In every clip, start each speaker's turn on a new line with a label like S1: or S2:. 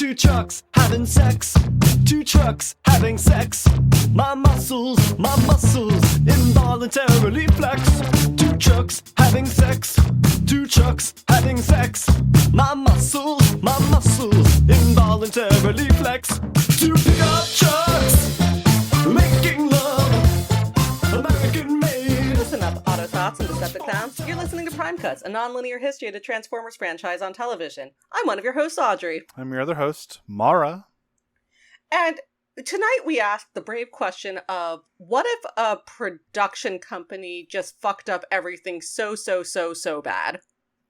S1: Two trucks having sex. Two trucks having sex. My muscles involuntarily flex. Two trucks having sex. Two trucks having sex. My muscles involuntarily flex. Two pickup trucks making love, American made.
S2: Listen up, Autobots and Decepticons. You're listening to Prime Cuts, a non-linear history of the Transformers franchise on television. I'm one of your hosts, Audrey.
S3: I'm your other host, Mara.
S2: And tonight we asked the brave question of, what if a production company just fucked up everything so bad?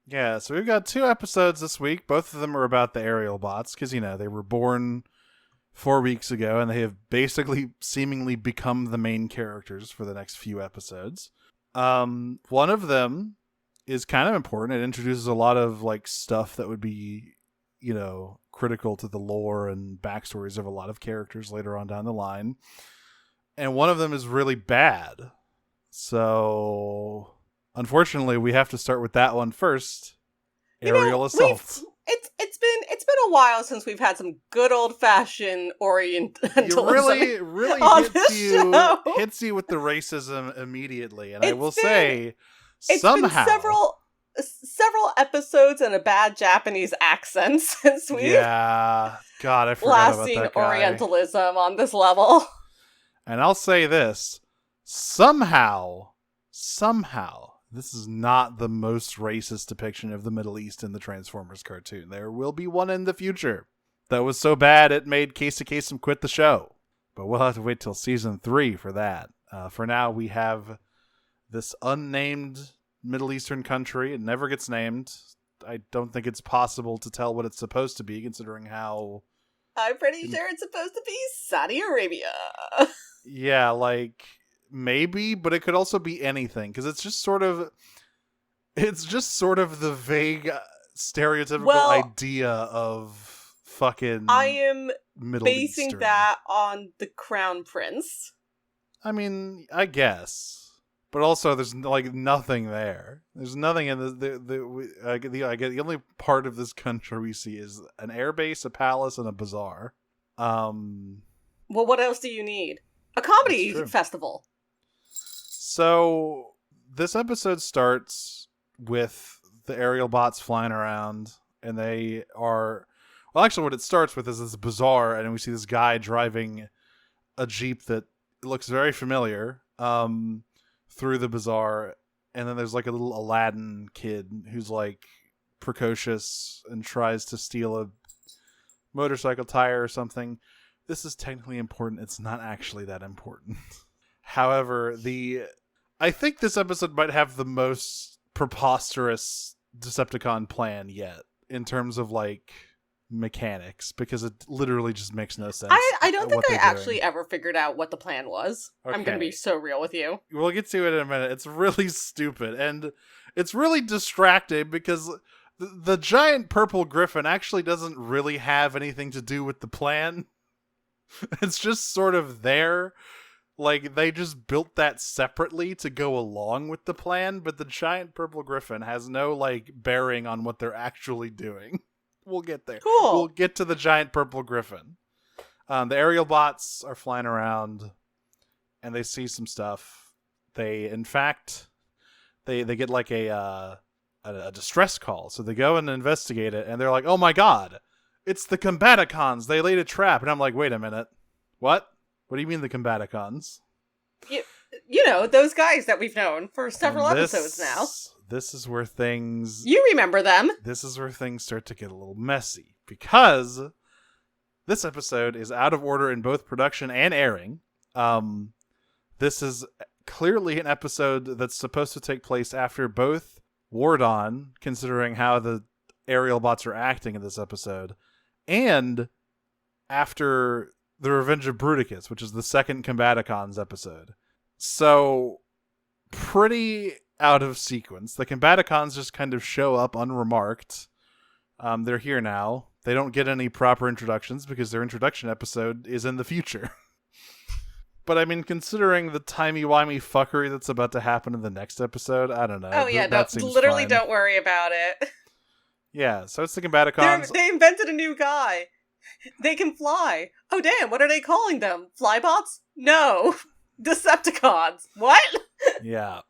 S3: Yeah, so we've got 2 episodes this week. Both of them are about the aerial bots, because, they were born 4 weeks ago, and they have basically seemingly become the main characters for the next few episodes. One of them is kind of important. It introduces a lot of, stuff that would be, critical to the lore and backstories of a lot of characters later on down the line. And one of them is really bad. So, unfortunately, we have to start with that one first. Aerial assault.
S2: It's been a while since we've had some good old-fashioned Orientalism.
S3: It really hits you with the racism immediately. And I will say, somehow...
S2: It's been several episodes and a bad Japanese accent since we've
S3: I forgot
S2: last
S3: about
S2: seen
S3: that guy.
S2: Orientalism on this level.
S3: And I'll say this, somehow, this is not the most racist depiction of the Middle East in the Transformers cartoon. There will be one in the future that was so bad it made Casey Kasem quit the show. But we'll have to wait till season 3 for that. For now, we have this unnamed Middle Eastern country. It never gets named. I don't think it's possible to tell what it's supposed to be, considering how...
S2: I'm pretty sure it's supposed to be Saudi Arabia.
S3: Yeah, maybe, but it could also be anything, because it's just sort of the vague, stereotypical idea of fucking
S2: I am
S3: Middle
S2: basing
S3: Eastern.
S2: that on the Crown Prince.
S3: I mean, I guess. But also, there's nothing there. There's nothing in the only part of this country we see is an airbase, a palace, and a bazaar.
S2: Well, what else do you need? A comedy festival.
S3: So this episode starts with the aerial bots flying around, and they are... Well, actually, what it starts with is this bazaar, and we see this guy driving a Jeep that looks very familiar. Through the bazaar, and then there's a little Aladdin kid who's precocious and tries to steal a motorcycle tire or something. This is technically important. It's not actually that important. However, I think this episode might have the most preposterous Decepticon plan yet in terms of mechanics, because it literally just makes no sense.
S2: I don't think I actually ever figured out what the plan was. Okay. I'm going to be so real with you.
S3: We'll get to it in a minute. It's really stupid, and it's really distracting because the giant purple griffin actually doesn't really have anything to do with the plan. It's just sort of there. They just built that separately to go along with the plan, but the giant purple griffin has no bearing on what they're actually doing. We'll get there.
S2: Cool.
S3: We'll get to the giant purple griffin. The aerial bots are flying around, and they see some stuff. They, in fact, they get a distress call. So they go and investigate it, and they're like, "Oh my god, it's the Combaticons! They laid a trap." And I'm like, "Wait a minute, what? What do you mean the Combaticons?"
S2: You know, those guys that we've known for several episodes now.
S3: This is where things...
S2: You remember them.
S3: This is where things start to get a little messy, because this episode is out of order in both production and airing. This is clearly an episode that's supposed to take place after both War Dawn, considering how the aerial bots are acting in this episode, and after The Revenge of Bruticus, which is the second Combaticons episode. So, pretty out of sequence. The Combaticons just kind of show up unremarked. They're here now. They don't get any proper introductions because their introduction episode is in the future. But I mean, considering the timey-wimey fuckery that's about to happen in the next episode, I don't know.
S2: Oh yeah,
S3: that seems
S2: literally
S3: fine.
S2: Don't worry about it.
S3: Yeah, so it's the Combaticons.
S2: They invented a new guy. They can fly. Oh, damn, what are they calling them? Flybots? No. Decepticons. What?
S3: Yeah.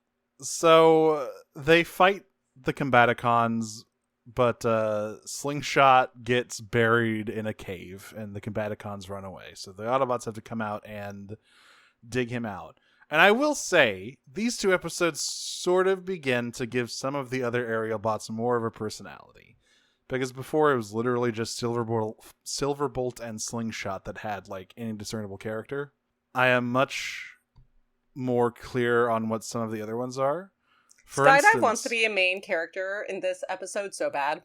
S3: So they fight the Combaticons, but Slingshot gets buried in a cave and the Combaticons run away. So the Autobots have to come out and dig him out. And I will say, these two episodes sort of begin to give some of the other aerial bots more of a personality. Because before it was literally just Silverbolt and Slingshot that had like any discernible character. I am much more clear on what some of the other ones are. For
S2: Skydive
S3: instance,
S2: wants to be a main character in this episode so bad.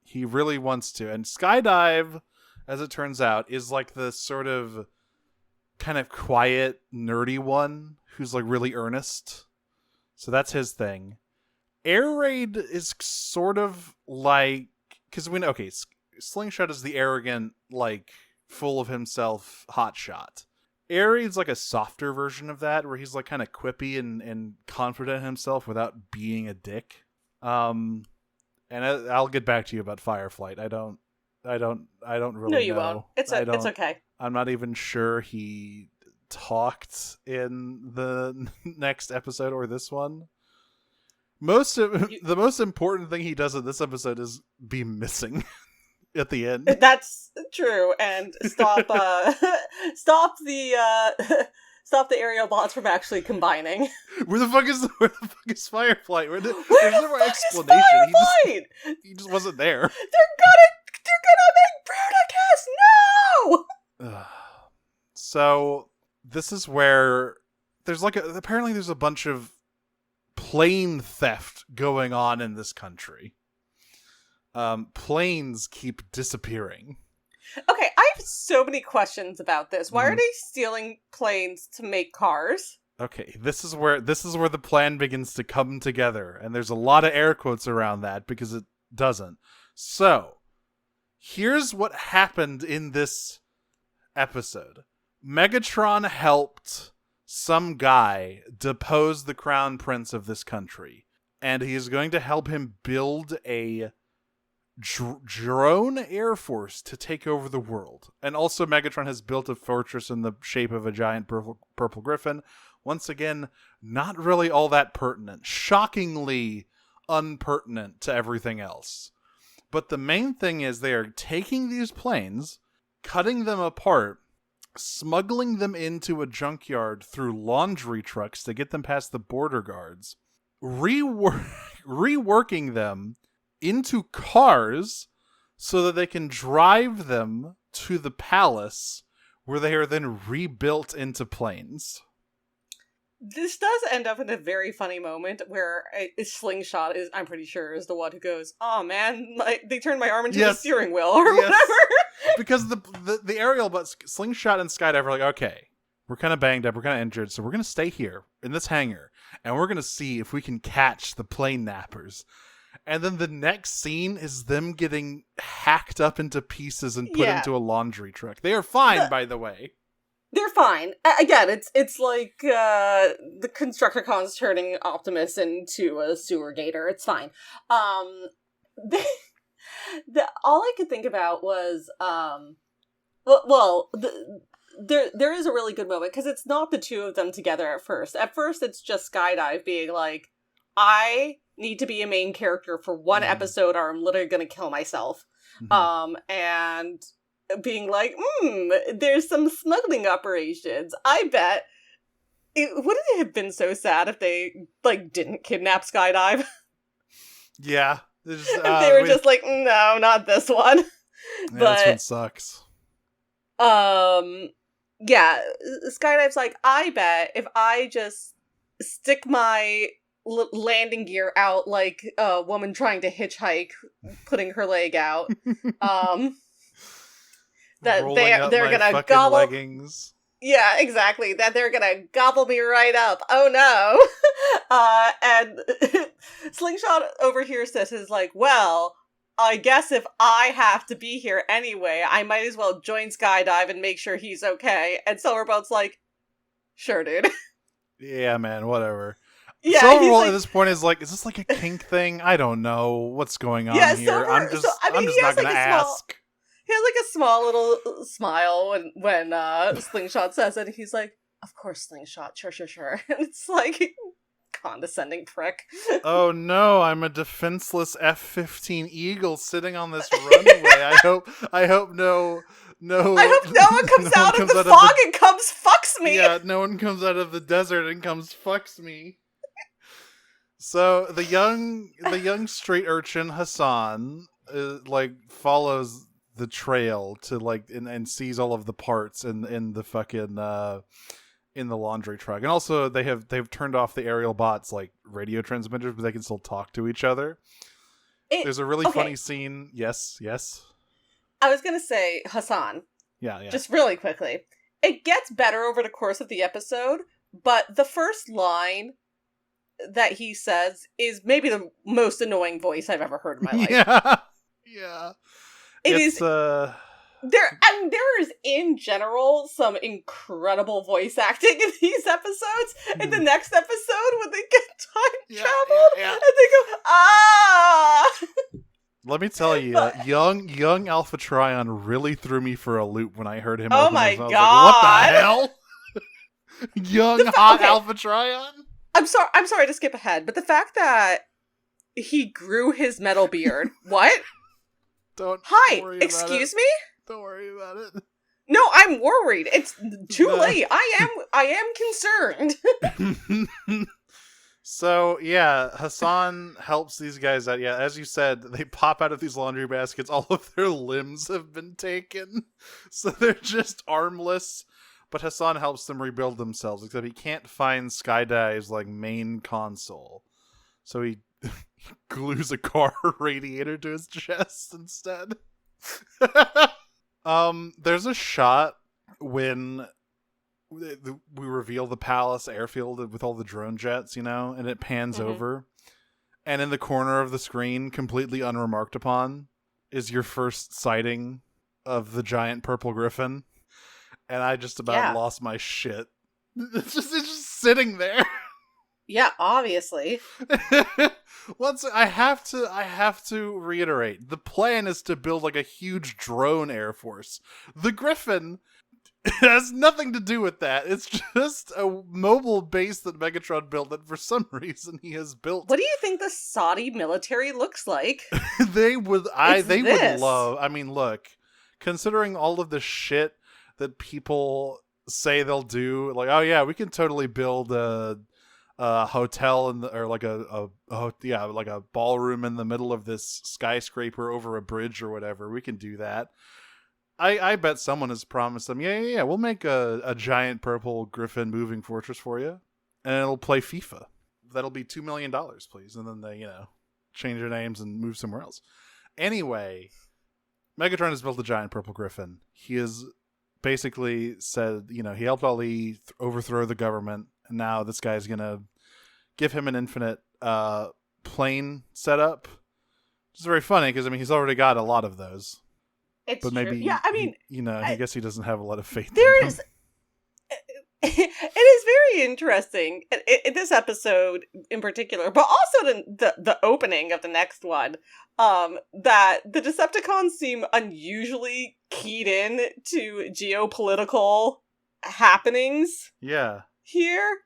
S3: he really wants to. And Skydive, as it turns out, is like the sort of kind of quiet, nerdy one who's like really earnest. So that's his thing. Air Raid is sort of like, because Slingshot is the arrogant, like full of himself hotshot. Air Raid's like a softer version of that, where he's like kind of quippy and confident in himself without being a dick. And I'll get back to you about Fireflight. I don't really
S2: No, you
S3: know.
S2: won't. It's okay.
S3: I'm not even sure he talked in the next episode or this one. The most important thing he does in this episode is be missing at the end.
S2: That's true. And stop the aerial bots from actually combining.
S3: Where the fuck is Fireflight? There's no more explanation. He just wasn't there.
S2: They're gonna make Bruticus. No.
S3: So this is where there's apparently there's a bunch of plane theft going on in this country. Planes keep disappearing.
S2: Okay, I have so many questions about this. Why are they stealing planes to make cars?
S3: Okay, this is where the plan begins to come together, and there's a lot of air quotes around that because it doesn't. So, here's what happened in this episode. Megatron helped some guy depose the crown prince of this country, and he is going to help him build a drone air force to take over the world. And also Megatron has built a fortress in the shape of a giant purple griffin. Once again, not really all that pertinent. Shockingly unpertinent to everything else. But the main thing is they are taking these planes, cutting them apart, smuggling them into a junkyard through laundry trucks to get them past the border guards, reworking them into cars so that they can drive them to the palace where they are then rebuilt into planes.
S2: This does end up in a very funny moment where a Slingshot I'm pretty sure, is the one who goes, "Oh man, like they turned my arm into a steering wheel," or whatever.
S3: Because the aerial, but Slingshot and Skydive are like, okay, we're kind of banged up, we're kind of injured, so we're going to stay here in this hangar, and we're going to see if we can catch the plane nappers. And then the next scene is them getting hacked up into pieces and put into a laundry truck. They are fine, by the way.
S2: They're fine. Again, it's like the Constructicons turning Optimus into a sewer gator. It's fine. All I could think about was there is a really good moment because it's not the two of them together at first. At first, it's just Skydive being like, "I need to be a main character for one episode, or I'm literally gonna kill myself." And being like, there's some smuggling operations. I bet wouldn't it have been so sad if they like didn't kidnap Skydive?
S3: Yeah.
S2: If they were just like, no, not this one.
S3: Yeah,
S2: but
S3: this one sucks.
S2: Yeah, Skydive's like, I bet if I just stick my landing gear out like a woman trying to hitchhike, putting her leg out, that they're gonna gobble
S3: leggings.
S2: Yeah, exactly. That they're gonna gobble me right up. Oh no. And Slingshot overhears this, is like, well, I guess if I have to be here anyway, I might as well join Skydive and make sure he's okay. And Silverboat's like, sure, dude.
S3: Yeah, man, whatever.
S2: Yeah,
S3: Silverbolt
S2: like,
S3: at this point is like, is this like a kink thing? I don't know what's going on here.
S2: I'm just
S3: not gonna ask.
S2: He has like a small little smile when Slingshot says it. He's like, "Of course, Slingshot. Sure." And it's like condescending prick.
S3: Oh no, I'm a defenseless F-15 Eagle sitting on this runway. I hope no.
S2: I hope no one comes out of the fog and comes fucks me.
S3: Yeah, no one comes out of the desert and comes fucks me. So the young street urchin Hassan follows the trail to and sees all of the parts in the fucking in the laundry truck. And also they've turned off the aerial bots radio transmitters, but they can still talk to each other. There's a really funny scene. Yes.
S2: I was gonna say, Hassan.
S3: Yeah.
S2: Just really quickly. It gets better over the course of the episode, but the first line that he says is maybe the most annoying voice I've ever heard in my life.
S3: Yeah.
S2: There is in general some incredible voice acting in these episodes. In the next episode, when they get time travel, and they go, ah!
S3: Let me tell you, young Alpha Trion really threw me for a loop when I heard him.
S2: Oh my god!
S3: Like, what the hell? Alpha Trion.
S2: I'm sorry to skip ahead, but the fact that he grew his metal beard. What? Hi, excuse me?
S3: Don't worry about it.
S2: No, I'm worried. It's too late. I am concerned.
S3: So, yeah, Hassan helps these guys out. Yeah, as you said, they pop out of these laundry baskets. All of their limbs have been taken. So they're just armless. But Hassan helps them rebuild themselves, except he can't find Skydive's main console. So he glues a car radiator to his chest instead. There's a shot when we reveal the palace airfield with all the drone jets, and it pans over. And in the corner of the screen, completely unremarked upon, is your first sighting of the giant purple griffin. And I just about lost my shit. It's just sitting there.
S2: Yeah, obviously.
S3: I have to reiterate, the plan is to build a huge drone air force. The Griffin has nothing to do with that. It's just a mobile base that Megatron built that for some reason he has built.
S2: What do you think the Saudi military looks like?
S3: They would love. I mean, look, considering all of the shit that people say they'll do, oh yeah, we can totally build a hotel or a ballroom in the middle of this skyscraper over a bridge or whatever. We can do that. I bet someone has promised them, yeah, we'll make a giant purple griffin moving fortress for you, and it'll play FIFA. That'll be $2 million, please. And then they, change their names and move somewhere else. Anyway, Megatron has built a giant purple griffin. He has basically said, he helped Ali overthrow the government, and now this guy's gonna give him an infinite plane setup. Which is very funny because he's already got a lot of those.
S2: It's
S3: but maybe
S2: true. Yeah,
S3: I guess he doesn't have a lot of faith.
S2: There is. It is very interesting in this episode in particular, but also the opening of the next one. That the Decepticons seem unusually keyed in to geopolitical happenings.
S3: Yeah.
S2: Here.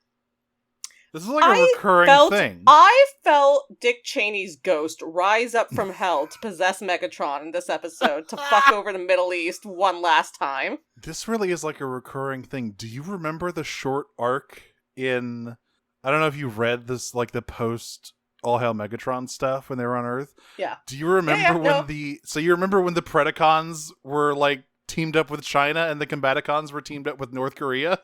S3: This is a recurring thing.
S2: I felt Dick Cheney's ghost rise up from hell to possess Megatron in this episode to fuck over the Middle East one last time.
S3: This really is a recurring thing. Do you remember the short arc in... I don't know if you read this, the post All Hail Megatron stuff when they were on Earth?
S2: Yeah.
S3: Do you remember So you remember when the Predacons were, teamed up with China and the Combaticons were teamed up with North Korea?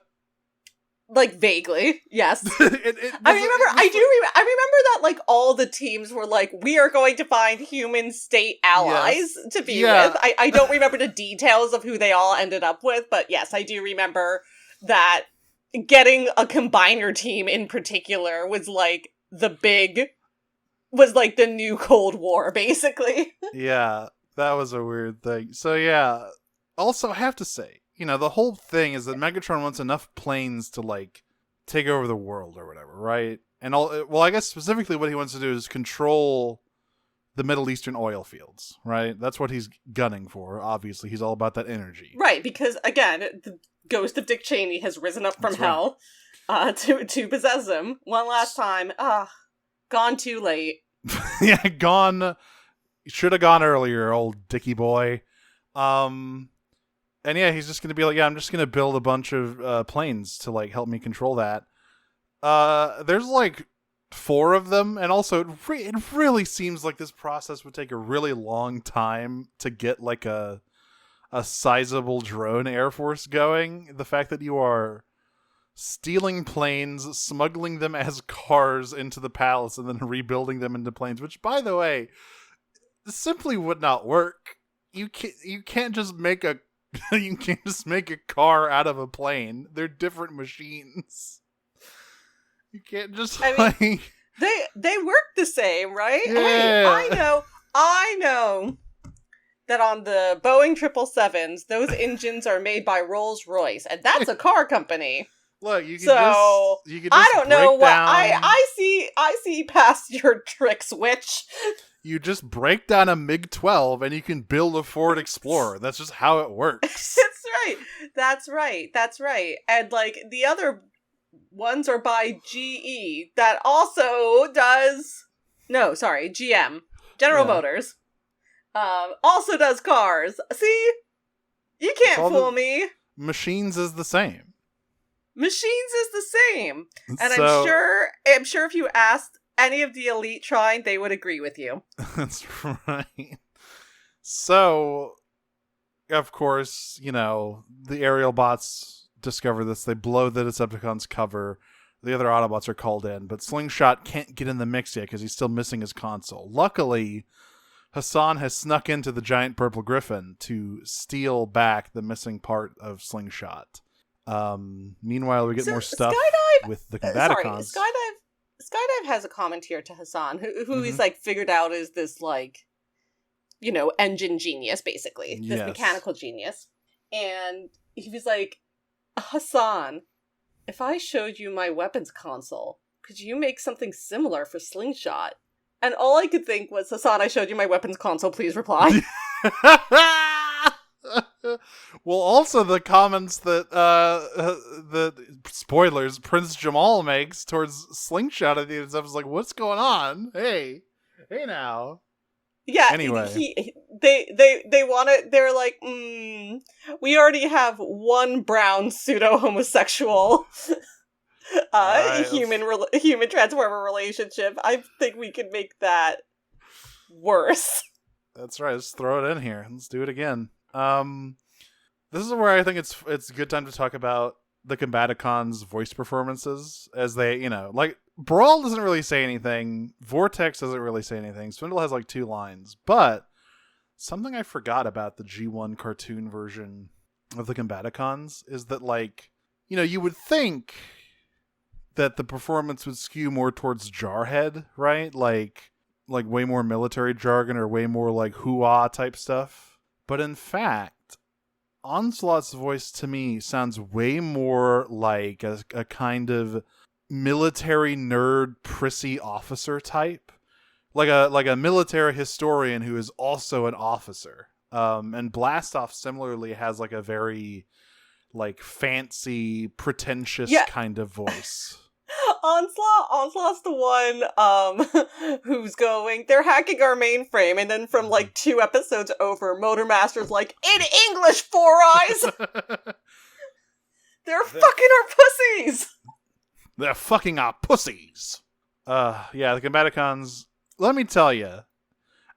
S2: Vaguely, yes. I remember that all the teams were we are going to find human state allies to be with. I don't remember the details of who they all ended up with, but yes, I do remember that getting a combiner team in particular was the new Cold War, basically.
S3: Yeah, that was a weird thing. So yeah, also I have to say, the whole thing is that Megatron wants enough planes to, take over the world or whatever, right? And I guess specifically what he wants to do is control the Middle Eastern oil fields, right? That's what he's gunning for. Obviously, he's all about that energy.
S2: Right, because again, the ghost of Dick Cheney has risen up from
S3: That's right.
S2: hell to possess him one last time. Gone too late.
S3: Yeah, gone. Should have gone earlier, old Dicky boy. And yeah, he's just gonna be like, yeah, I'm just gonna build a bunch of planes to like help me control that. There's like 4 of them, and also it really seems like this process would take a really long time to get like a sizable drone air force going. The fact that you are stealing planes, smuggling them as cars into the palace, and then rebuilding them into planes, which, by the way, simply would not work. You can't just make a you can't just make a car out of a plane. They're different machines. You can't just
S2: They work the same, right?
S3: Yeah.
S2: Hey, I know that on the Boeing 777s, those engines are made by Rolls-Royce, and that's a car company.
S3: Look, you can
S2: So
S3: just
S2: I don't know what
S3: down,
S2: I see past your tricks, witch.
S3: You just break down a MiG-12 and you can build a Ford Explorer. That's just how it works.
S2: That's right. And like the other ones are by GE that also does GM. General Motors. Also does cars. See? You can't fool me.
S3: Machines is the same.
S2: Machines is the same. And
S3: So,
S2: I'm sure if you asked any of the elite trying, they would agree with you.
S3: That's right. So, of course, the aerial bots discover this. They blow the Decepticons' cover. The other Autobots are called in, but Slingshot can't get in the mix yet because he's still missing his console. Luckily, Hassan has snuck into the giant purple griffin to steal back the missing part of Slingshot. Meanwhile, we get more stuff with the Combaticons.
S2: Skydive has a comment here to Hassan, who he's like figured out is this like, engine genius, basically. This mechanical genius. And he was like, Hassan, if I showed you my weapons console, could you make something similar for Slingshot? And all I could think was, Hassan, I showed you my weapons console, please reply.
S3: Well, also the comments that the spoilers Prince Jamal makes towards Slingshot at the end of stuff is like, what's going on? Hey now.
S2: Yeah.
S3: Anyway,
S2: they want it. They're like, we already have one brown pseudo homosexual human transformer relationship. I think we could make that worse.
S3: That's right. Let's throw it in here. Let's do it again. This is where I think it's a good time to talk about the Combaticons' voice performances, as they, like, Brawl doesn't really say anything, Vortex doesn't really say anything, Swindle has like 2 lines, but something I forgot about the G1 cartoon version of the Combaticons is that, like, you would think that the performance would skew more towards Jarhead, right? Like way more military jargon or way more like hoo-ah type stuff. But in fact, Onslaught's voice to me sounds way more like a kind of military nerd prissy officer type. Like a military historian who is also an officer. And Blastoff similarly has like a very like fancy, pretentious kind of voice.
S2: Onslaught's the one who's going, they're hacking our mainframe, and then from like 2 episodes over, Motormaster's like, in English, Four Eyes! They're fucking our pussies!
S3: They're fucking our pussies! Yeah, the Combaticons, let me tell you,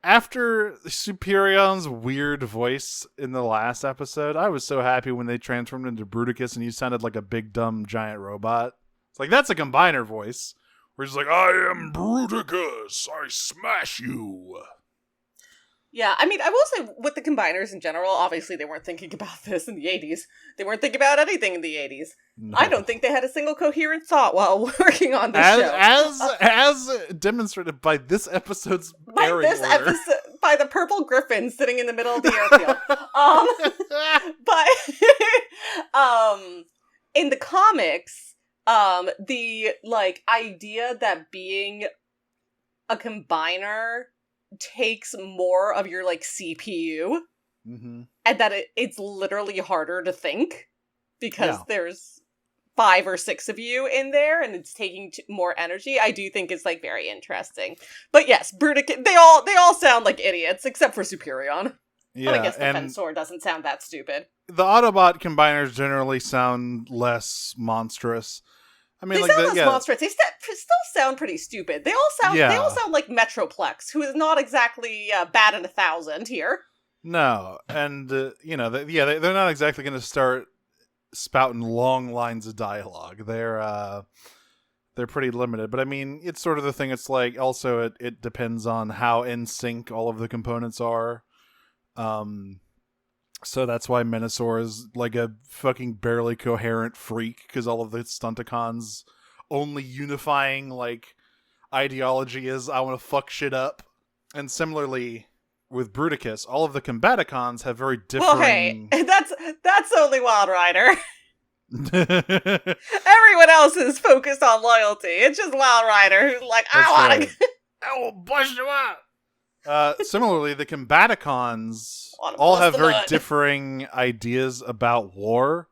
S3: after Superion's weird voice in the last episode, I was so happy when they transformed into Bruticus and he sounded like a big dumb giant robot. It's like, that's a combiner voice. Where he's like, I am Bruticus, I smash you.
S2: Yeah, I mean, I will say, with the combiners in general, obviously they weren't thinking about this in the 80s. They weren't thinking about anything in the 80s.
S3: No.
S2: I don't think they had a single coherent thought while working on this show.
S3: As demonstrated by this episode's airing order.
S2: By the purple griffin sitting in the middle of the airfield. But, in the comics, the, like, idea that being a combiner takes more of your like CPU,
S3: Mm-hmm.
S2: and that it's literally harder to think because
S3: Yeah.
S2: there's 5 or 6 of you in there, and it's taking more energy. I do think it's like very interesting. But yes, Bruticus, they all sound like idiots except for Superion.
S3: Yeah,
S2: I guess the
S3: and
S2: Fensor doesn't sound that stupid.
S3: the Autobot combiners generally sound less monstrous. I mean,
S2: They
S3: like
S2: sound
S3: the
S2: less
S3: yeah,
S2: monstrous. They still sound pretty stupid. They all
S3: Yeah.
S2: sound like Metroplex, who is not exactly bad in 1,000 here.
S3: no, and they're not exactly going to start spouting long lines of dialogue. They're pretty limited, but I mean, it's sort of the thing. It's like also it depends on how in sync all of the components are. So that's why Menasor is like a fucking barely coherent freak, because all of the Stunticons' only unifying like ideology is I want to fuck shit up. And similarly with Bruticus, all of the Combaticons have very
S2: Well, hey,
S3: differing.
S2: that's only Wild Rider. Everyone else is focused on loyalty. It's just Wild Rider who's like, I want to.
S3: I will bust you up. Similarly, the Combaticons
S2: Wanna
S3: all
S2: bust
S3: have
S2: the
S3: very
S2: nut.
S3: differing ideas about war,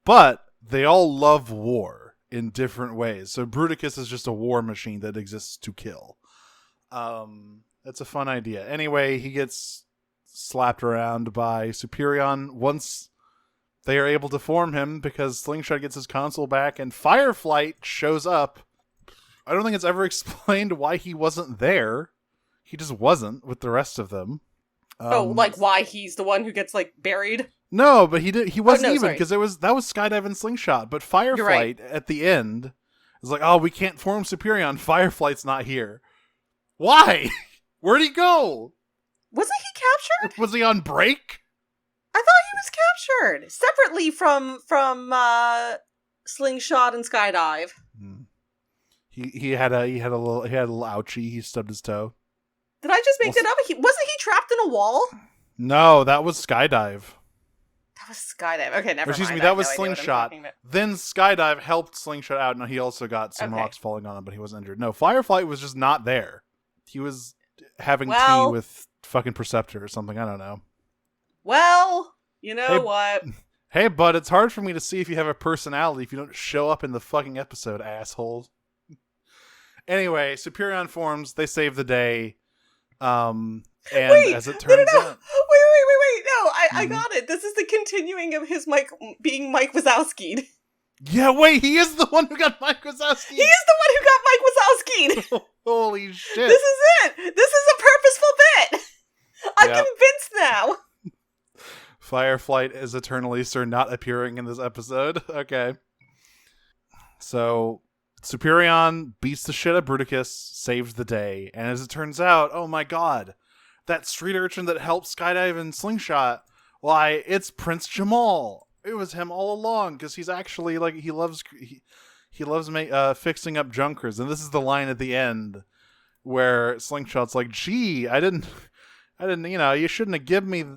S3: but they all love war in different ways. So Bruticus is just a war machine that exists to kill. That's a fun idea. Anyway, he gets slapped around by Superion once they are able to form him, because Slingshot gets his console back and Fireflight shows up. I don't think it's ever explained why he wasn't there. He just wasn't with the rest of them.
S2: Like why he's the one who gets like buried?
S3: No, but he wasn't
S2: no,
S3: even,
S2: sorry.
S3: because that was Skydive and Slingshot. But Fireflight
S2: right.
S3: at the end is like, oh, we can't form Superion. Fireflight's not here. Why? Where'd he go?
S2: Wasn't he captured?
S3: Was he on break?
S2: I thought he was captured separately from Slingshot and Skydive.
S3: He had a little ouchie. He stubbed his toe.
S2: Did I just make that up? Wasn't he trapped in a wall?
S3: No, that was Skydive.
S2: That was Skydive. Okay, never
S3: Excuse
S2: mind.
S3: me,
S2: I
S3: that
S2: have
S3: was
S2: no idea what I'm
S3: Slingshot.
S2: talking about.
S3: Then Skydive helped Slingshot out, and he also got some rocks falling on him, but he wasn't injured. No, Fireflight was just not there. He was having tea with fucking Perceptor or something. I don't know.
S2: Well, you know what?
S3: Hey, bud, it's hard for me to see if you have a personality if you don't show up in the fucking episode, asshole. Anyway, Superion forms. They save the day. And as it turns out...
S2: Wait. No, I got it. This is the continuing of his being Mike Wazowski'd.
S3: Yeah, wait, he is the one who got Mike Wazowski.
S2: He is the one who got Mike Wazowski'd.
S3: Holy shit.
S2: This is it. This is a purposeful bit. I'm convinced now.
S3: Fireflight is eternally Sir not appearing in this episode. Okay. So, Superion beats the shit out of Bruticus, saves the day, and as it turns out, oh my god, that street urchin that helped Skydive and Slingshot, why, it's Prince Jamal. It was him all along, because he's actually, like, he loves fixing up junkers, and this is the line at the end where Slingshot's like, gee, I didn't, you shouldn't have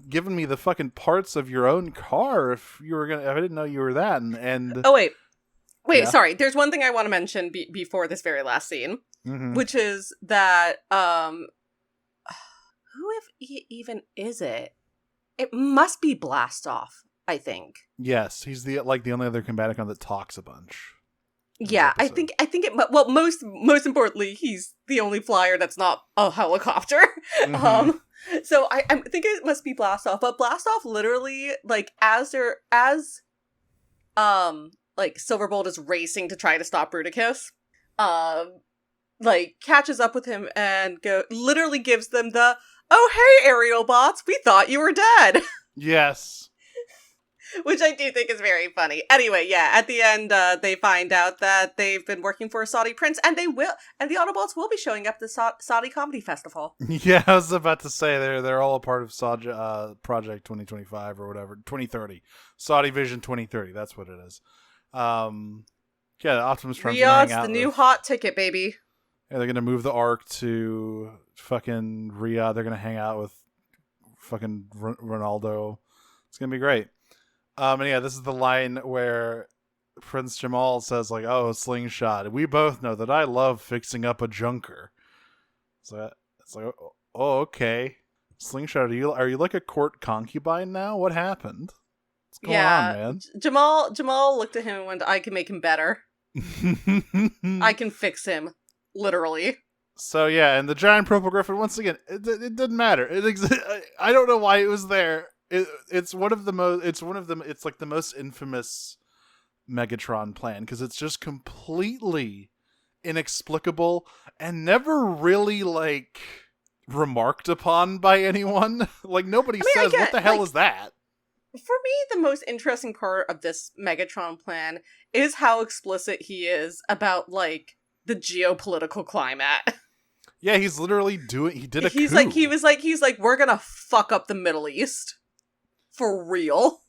S3: given me the fucking parts of your own car if I didn't know you were that. And
S2: oh wait, yeah. Sorry. There's one thing I want to mention before this very last scene, which is that who even is it? It must be Blastoff, I think.
S3: Yes, he's the only other Combaticon that talks a bunch.
S2: Yeah, I think it. Well, most importantly, he's the only flyer that's not a helicopter. So I think it must be Blastoff, but Blastoff literally, like, as Silverbolt is racing to try to stop Bruticus, like, catches up with him and literally gives them the, oh hey aerial bots, we thought you were dead.
S3: Yes.
S2: Which I do think is very funny. Anyway, yeah, at the end, they find out that they've been working for a Saudi prince, and the Autobots will be showing up at the Saudi Comedy Festival.
S3: Yeah, I was about to say they're all a part of Saudi, Project 2025 or whatever, 2030. Saudi Vision 2030, that's what it is. Yeah, Optimus Prime's gonna hang
S2: Riyadh's
S3: out
S2: the new hot ticket, baby.
S3: Yeah, they're gonna move the Ark to fucking Riyadh. They're gonna hang out with fucking Ronaldo. It's gonna be great. And yeah, this is the line where Prince Jamal says, like, oh, Slingshot, we both know that I love fixing up a junker. So it's like, oh, okay. Slingshot, are you like a court concubine now? What happened? What's going on, man?
S2: Jamal looked at him and went, I can make him better. I can fix him. Literally.
S3: So yeah, and the giant purple griffin, once again, it didn't matter. I don't know why it was there. It's like the most infamous Megatron plan, because it's just completely inexplicable and never really like remarked upon by anyone. Like nobody says, what the hell is that?
S2: For me, the most interesting part of this Megatron plan is how explicit he is about like the geopolitical climate.
S3: Yeah, he's literally coup.
S2: He's like, we're gonna fuck up the Middle East. For real.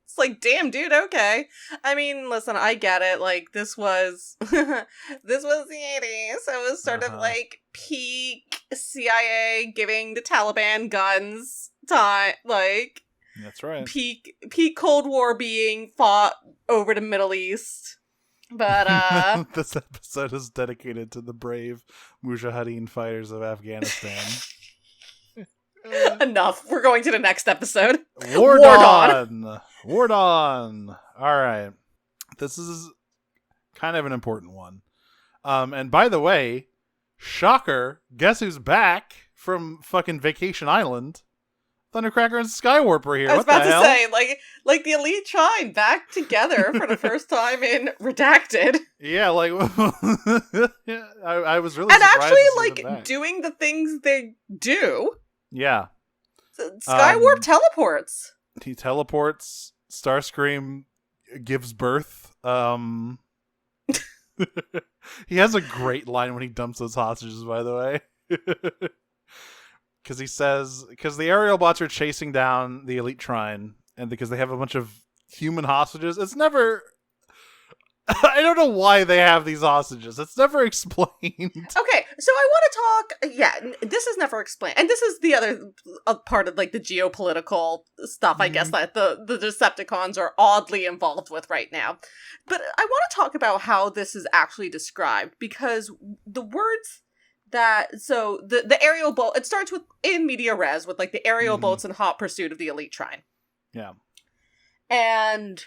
S2: It's like, damn, dude, okay. I mean, listen, I get it. Like, this was the 80s. So it was sort of like peak CIA giving the Taliban guns time. Like,
S3: that's right.
S2: Peak Cold War being fought over the Middle East. But
S3: this episode is dedicated to the brave Mujahideen fighters of Afghanistan.
S2: Enough. We're going to the next episode.
S3: War Dawn. War Dawn. All right. This is kind of an important one. And by the way, shocker, guess who's back from fucking Vacation Island? Thundercracker and Skywarp are here.
S2: I was about to say, like the Elite Trine back together for the first time in Redacted.
S3: Yeah, like yeah, I was really
S2: and
S3: surprised
S2: actually
S3: like
S2: doing the things they do.
S3: Yeah,
S2: Skywarp teleports.
S3: He teleports. Starscream gives birth. He has a great line when he dumps those hostages, by the way. Because he says, because the aerial bots are chasing down the Elite Trine, and because they have a bunch of human hostages, it's never... I don't know why they have these hostages. It's never explained.
S2: Okay, so I want to talk... Yeah, this is never explained. And this is the other part of, like, the geopolitical stuff, I guess, that the Decepticons are oddly involved with right now. But I want to talk about how this is actually described, because the words... So the aerial boat, it starts with in media res with like the aerial boats in hot pursuit of the Elite Trine.
S3: Yeah.
S2: And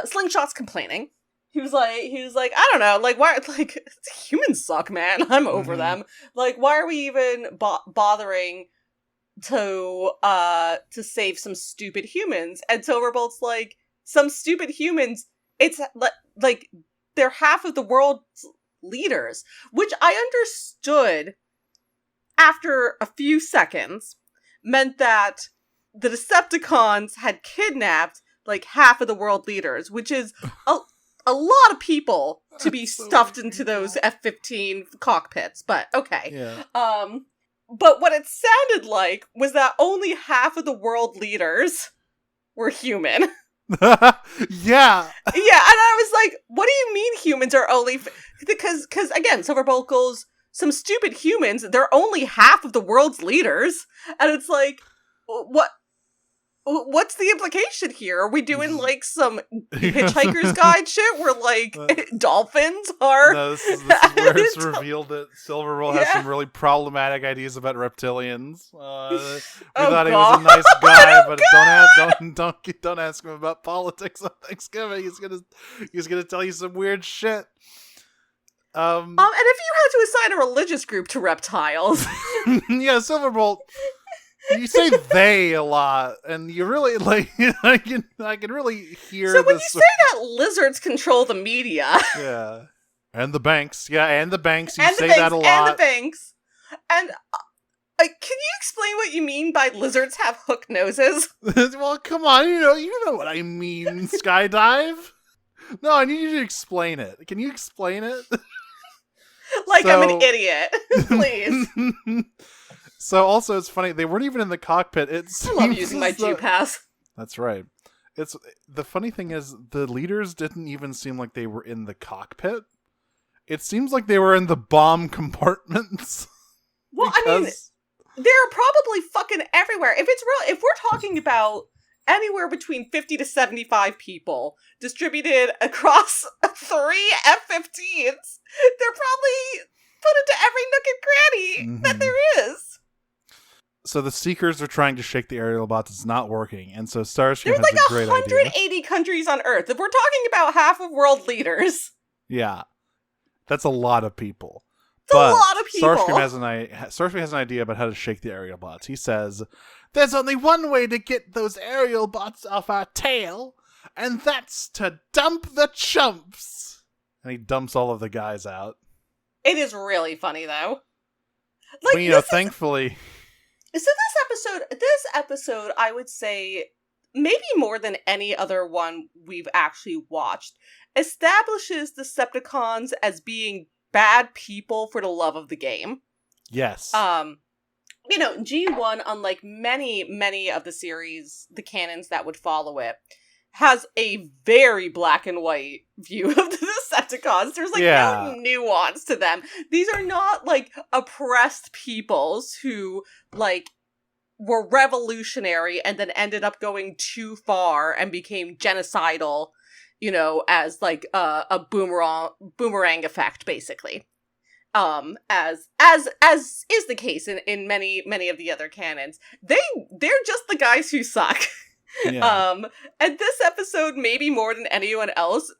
S2: Slingshot's complaining. He was like, I don't know, like why, like humans suck, man. I'm over them. Like, why are we even bothering to save some stupid humans? And Silverbolt's like, some stupid humans. It's like they're half of the world's leaders, which I understood after a few seconds meant that the Decepticons had kidnapped like half of the world leaders, which is a lot of people to be stuffed into those F-15 cockpits, but okay.
S3: Yeah.
S2: But what it sounded like was that only half of the world leaders were human.
S3: Yeah.
S2: Yeah, and I was like, what do you mean humans are only... Because again, Silverbolt goes, some stupid humans, they're only half of the world's leaders. And it's like, what's the implication here? Are we doing like some Hitchhiker's Guide shit where like dolphins are...
S3: No, this is where it's revealed that Silverbolt has some really problematic ideas about reptilians. We thought he was a nice guy, but don't ask him about politics on Thanksgiving. He's gonna tell you some weird shit.
S2: And if you had to assign a religious group to reptiles,
S3: yeah, Silverbolt. You say they a lot, and you really like. I can really hear.
S2: So when you say that lizards control the media,
S3: yeah, and the banks, and the banks, you
S2: and
S3: say
S2: the banks,
S3: that a lot,
S2: and the banks, and can you explain what you mean by lizards have hook noses?
S3: Well, come on, you know what I mean. Skydive. No, I need you to explain it. Can you explain it?
S2: Like I'm an idiot, please.
S3: So also, it's funny, they weren't even in the cockpit.
S2: I love using my G-Pass.
S3: That's right. It's the funny thing is, the leaders didn't even seem like they were in the cockpit. It seems like they were in the bomb compartments.
S2: Well, I mean, they're probably fucking everywhere. If we're talking about anywhere between 50 to 75 people distributed across 3 F-15s, they're probably put into every nook and cranny that there is.
S3: So the Seekers are trying to shake the aerial bots. It's not working. And so Starscream
S2: There's
S3: has
S2: like
S3: a great idea.
S2: 180 countries on Earth. If we're talking about half of world leaders.
S3: Yeah. That's a lot of people.
S2: It's a lot of people.
S3: Starscream has an idea about how to shake the aerial bots. He says, "There's only one way to get those aerial bots off our tail, and that's to dump the Chumps." And he dumps all of the guys out.
S2: It is really funny, though.
S3: Like, but, thankfully...
S2: So this episode, I would say, maybe more than any other one we've actually watched, establishes the Decepticons as being bad people for the love of the game.
S3: Yes.
S2: G1, unlike many of the series, the canons that would follow it, has a very black and white view of the Decepticons. There's no nuance to them. These are not oppressed peoples who were revolutionary and then ended up going too far and became genocidal, as a boomerang effect, basically. As is the case in many of the other canons. They're just the guys who suck.
S3: Yeah.
S2: And this episode, maybe more than anyone else,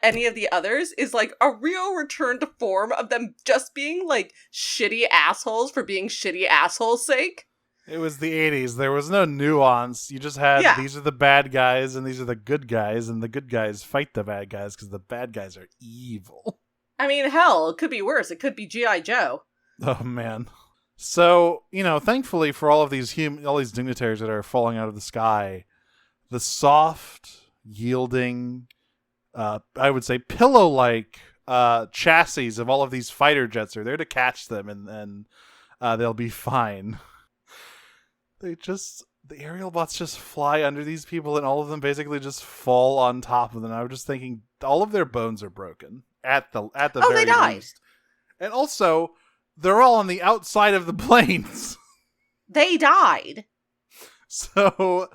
S2: any of the others, is a real return to form of them just being shitty assholes for being shitty assholes' sake.
S3: It was the 80s. There was no nuance. You just had these are the bad guys and these are the good guys, and the good guys fight the bad guys because the bad guys are evil.
S2: I mean, hell, it could be worse. It could be G.I. Joe.
S3: Oh, man. So, thankfully for all of these all these dignitaries that are falling out of the sky, the soft, yielding, I would say pillow-like chassis of all of these fighter jets are there to catch them, and they'll be fine. The aerial bots just fly under these people, and all of them basically just fall on top of them. I was just thinking, all of their bones are broken at the very
S2: they died.
S3: least. And also, they're all on the outside of the planes.
S2: They died.
S3: So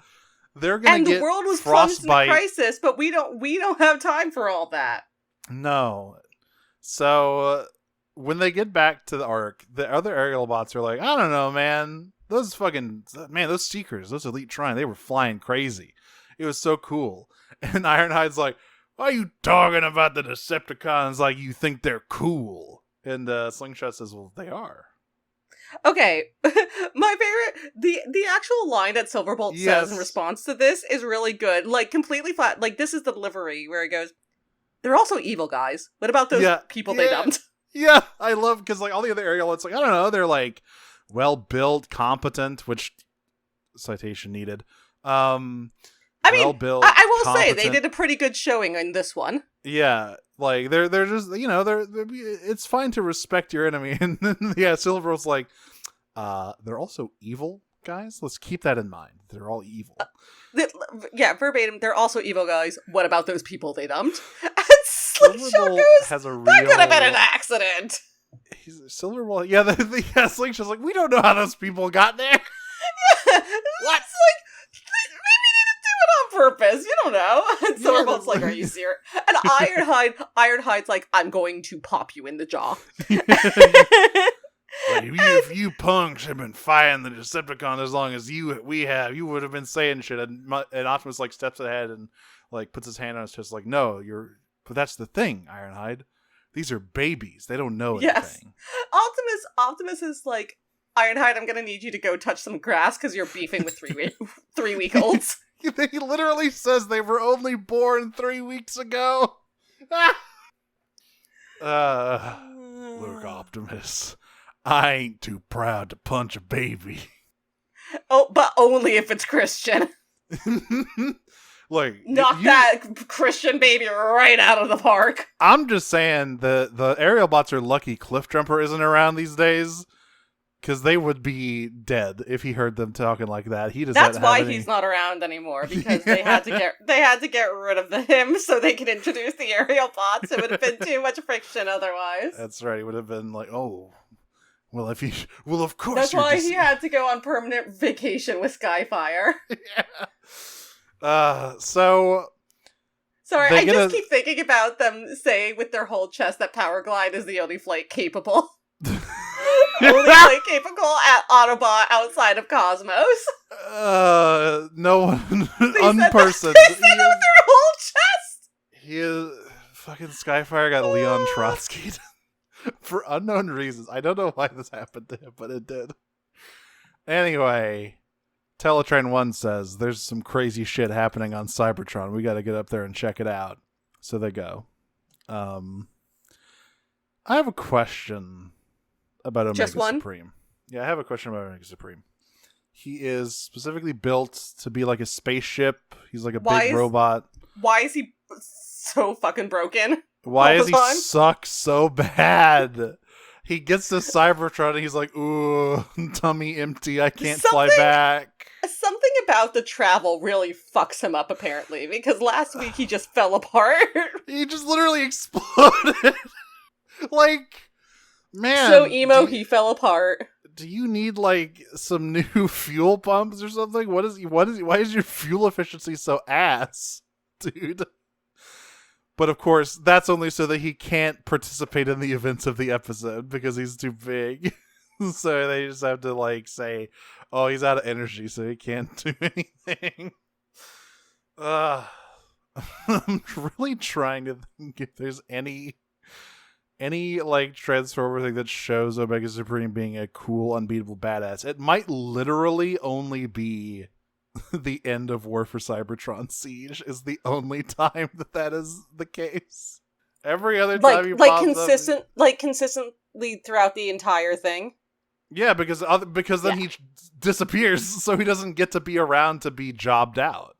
S3: they're gonna get
S2: and the world was
S3: frostbite.
S2: plunged into crisis, but we don't have time for all that.
S3: No. So when they get back to the Ark, the other aerial bots are like, I don't know, man. Those Seekers, those Elite Trine, they were flying crazy. It was so cool. And Ironhide's like, why are you talking about the Decepticons like you think they're cool? And Slingshot says, well, they are.
S2: Okay, my favorite, the actual line that Silverbolt says in response to this is really good. Completely flat. This is the delivery where he goes, they're also evil guys. What about those people they dumped?
S3: Yeah, I love, because all the other aerial, it's I don't know, they're well-built, competent, which citation needed. Well-built,
S2: I will
S3: competent.
S2: say they did a pretty good showing in this one.
S3: Yeah, they're just they're it's fine to respect your enemy, and then Silverbolt's like, they're also evil guys. Let's keep that in mind. They're all evil.
S2: Verbatim. They're also evil guys. What about those people they dumped? And
S3: Slingshot
S2: goes,
S3: has a real...
S2: that could have been an accident.
S3: Silverbolt, Slingshot's like, we don't know how those people got there.
S2: What? Maybe they didn't do it on purpose. You don't know. And Silverbolt's like, are you serious? And Ironhide's like, I'm going to pop you in the jaw.
S3: If you punks have been fighting the Decepticon as long as we have, you would have been saying shit. And Optimus steps ahead and puts his hand on his chest like, no, but that's the thing, Ironhide. These are babies. They don't know anything.
S2: Optimus is like, Ironhide, I'm gonna need you to go touch some grass because you're beefing with 3-week-olds.
S3: He literally says they were only born 3 weeks ago. Look, Optimus, I ain't too proud to punch a baby.
S2: Oh, but only if it's Christian. Knock that Christian baby right out of the park.
S3: I'm just saying the aerial bots are lucky Cliffjumper isn't around these days, because they would be dead if he heard them talking like that.
S2: That's why he's not around anymore, because they had to get rid of him so they could introduce the aerial bots. It would have been too much friction otherwise.
S3: That's right. It would have been like, oh, well, of course.
S2: That's why he had to go on permanent vacation with Skyfire.
S3: Yeah. Sorry,
S2: I just keep thinking about them saying with their whole chest that Power Glide is the only flight capable. Only play capable at Autobot outside of Cosmos.
S3: No one.
S2: They
S3: Unpersoned.
S2: Said that with their whole chest.
S3: He is. Fucking Skyfire got Leon Trotsky for unknown reasons. I don't know why this happened to him, but it did. Anyway, Teletrain 1 says there's some crazy shit happening on Cybertron. We got to get up there and check it out. So they go. I have a question about Omega
S2: Just one?
S3: Supreme. Yeah, I have a question about Omega Supreme. He is specifically built to be like a spaceship. He's like a big robot.
S2: Why is he so fucking broken?
S3: Why does he suck so bad? He gets to Cybertron and he's like, ooh, tummy empty, I can't fly back.
S2: Something about the travel really fucks him up, apparently, because last week he just fell apart.
S3: He just literally exploded. Like, man.
S2: So emo, he fell apart.
S3: Do you need, like, some new fuel pumps or something? Why is your fuel efficiency so ass, dude? But of course, that's only so that he can't participate in the events of the episode because he's too big. So they just have to, like, say, oh, he's out of energy, so he can't do anything. I'm really trying to think if there's any like Transformer thing that shows Omega Supreme being a cool, unbeatable badass. It might literally only be the end of War for Cybertron Siege is the only time that is the case. Every other time he pops up,
S2: consistently throughout the entire thing.
S3: Yeah, because then he disappears, so he doesn't get to be around to be jobbed out.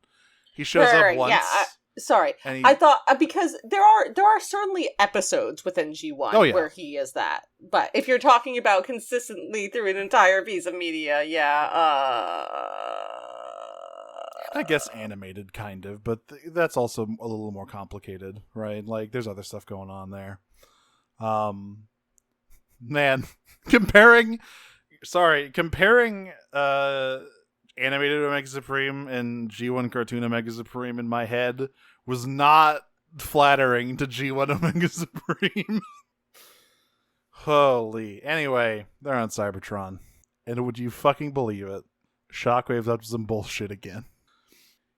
S3: He shows up once.
S2: Yeah, sorry. I thought because there are certainly episodes within G1 where he is that. But if you're talking about consistently through an entire piece of media,
S3: I guess animated, kind of, but that's also a little more complicated, right? Like, there's other stuff going on there. Man, comparing animated Omega Supreme and G1 cartoon Omega Supreme in my head was not flattering to G1 Omega Supreme. Holy. Anyway, they're on Cybertron. And would you fucking believe it? Shockwave's up to some bullshit again.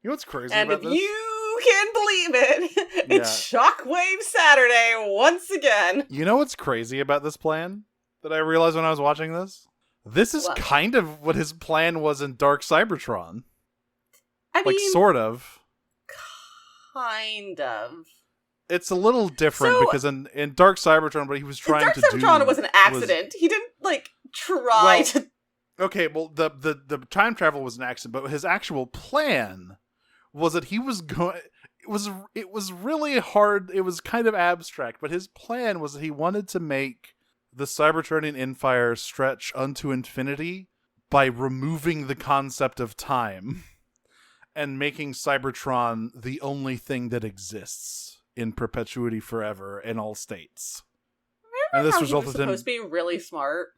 S3: You know what's crazy about this?
S2: And if you can believe it, it's Shockwave Saturday once again.
S3: You know what's crazy about this plan that I realized when I was watching this? This is kind of what his plan was in Dark Cybertron.
S2: I mean,
S3: sort of.
S2: Kind of.
S3: It's a little different because in Dark Cybertron, what he was trying to do...
S2: Dark Cybertron was an accident. He didn't, try to...
S3: Okay, well, the time travel was an accident, but his actual plan was that he was going... It was really hard. It was kind of abstract, but his plan was that he wanted to make the Cybertronian Empire stretch unto infinity by removing the concept of time and making Cybertron the only thing that exists in perpetuity forever in all states.
S2: Remember how he was supposed to be really smart?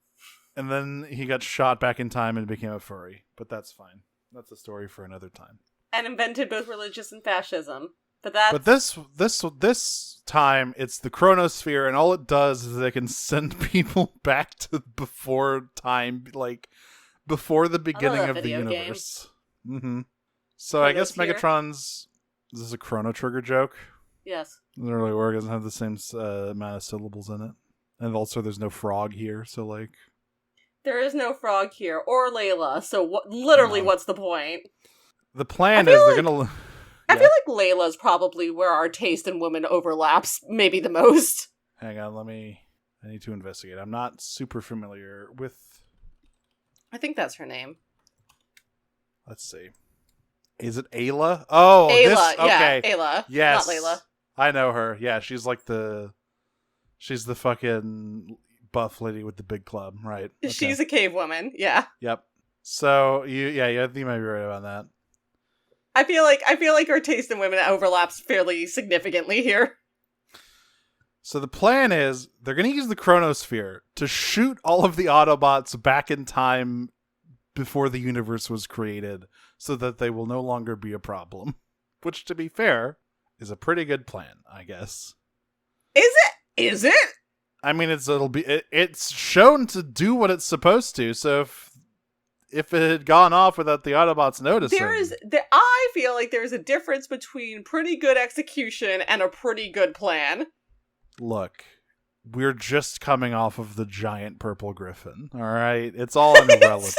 S3: And then he got shot back in time and became a furry. But that's fine. That's a story for another time.
S2: And invented both religious and fascism. But
S3: this time, it's the chronosphere, and all it does is it can send people back to before time, before the beginning of the universe. Mm-hmm. So I guess Megatron's... Is this a Chrono Trigger joke?
S2: Yes.
S3: It doesn't really work. It doesn't have the same amount of syllables in it. And also there's no frog here, so
S2: There is no frog here, or Layla, so what's the point?
S3: The plan is they're gonna...
S2: I feel like Layla's probably where our taste in women overlaps maybe the most.
S3: Hang on, I need to investigate. I'm not super familiar with...
S2: I think that's her name.
S3: Let's see. Is it Ayla? Oh,
S2: Ayla,
S3: okay.
S2: Yeah, Ayla.
S3: Yes.
S2: Not Layla.
S3: I know her. Yeah, she's she's the fucking buff lady with the big club, right? Okay.
S2: She's a cave woman, yeah.
S3: Yep. So, you might be right about that.
S2: I feel like our taste in women overlaps fairly significantly here.
S3: So the plan is they're going to use the chronosphere to shoot all of the Autobots back in time before the universe was created so that they will no longer be a problem. Which, to be fair, is a pretty good plan, I guess.
S2: Is it?
S3: I mean, it's shown to do what it's supposed to. So if it had gone off without the Autobots noticing,
S2: I feel like there's a difference between pretty good execution and a pretty good plan.
S3: Look, we're just coming off of the giant purple griffin. All right, it's all in relatives.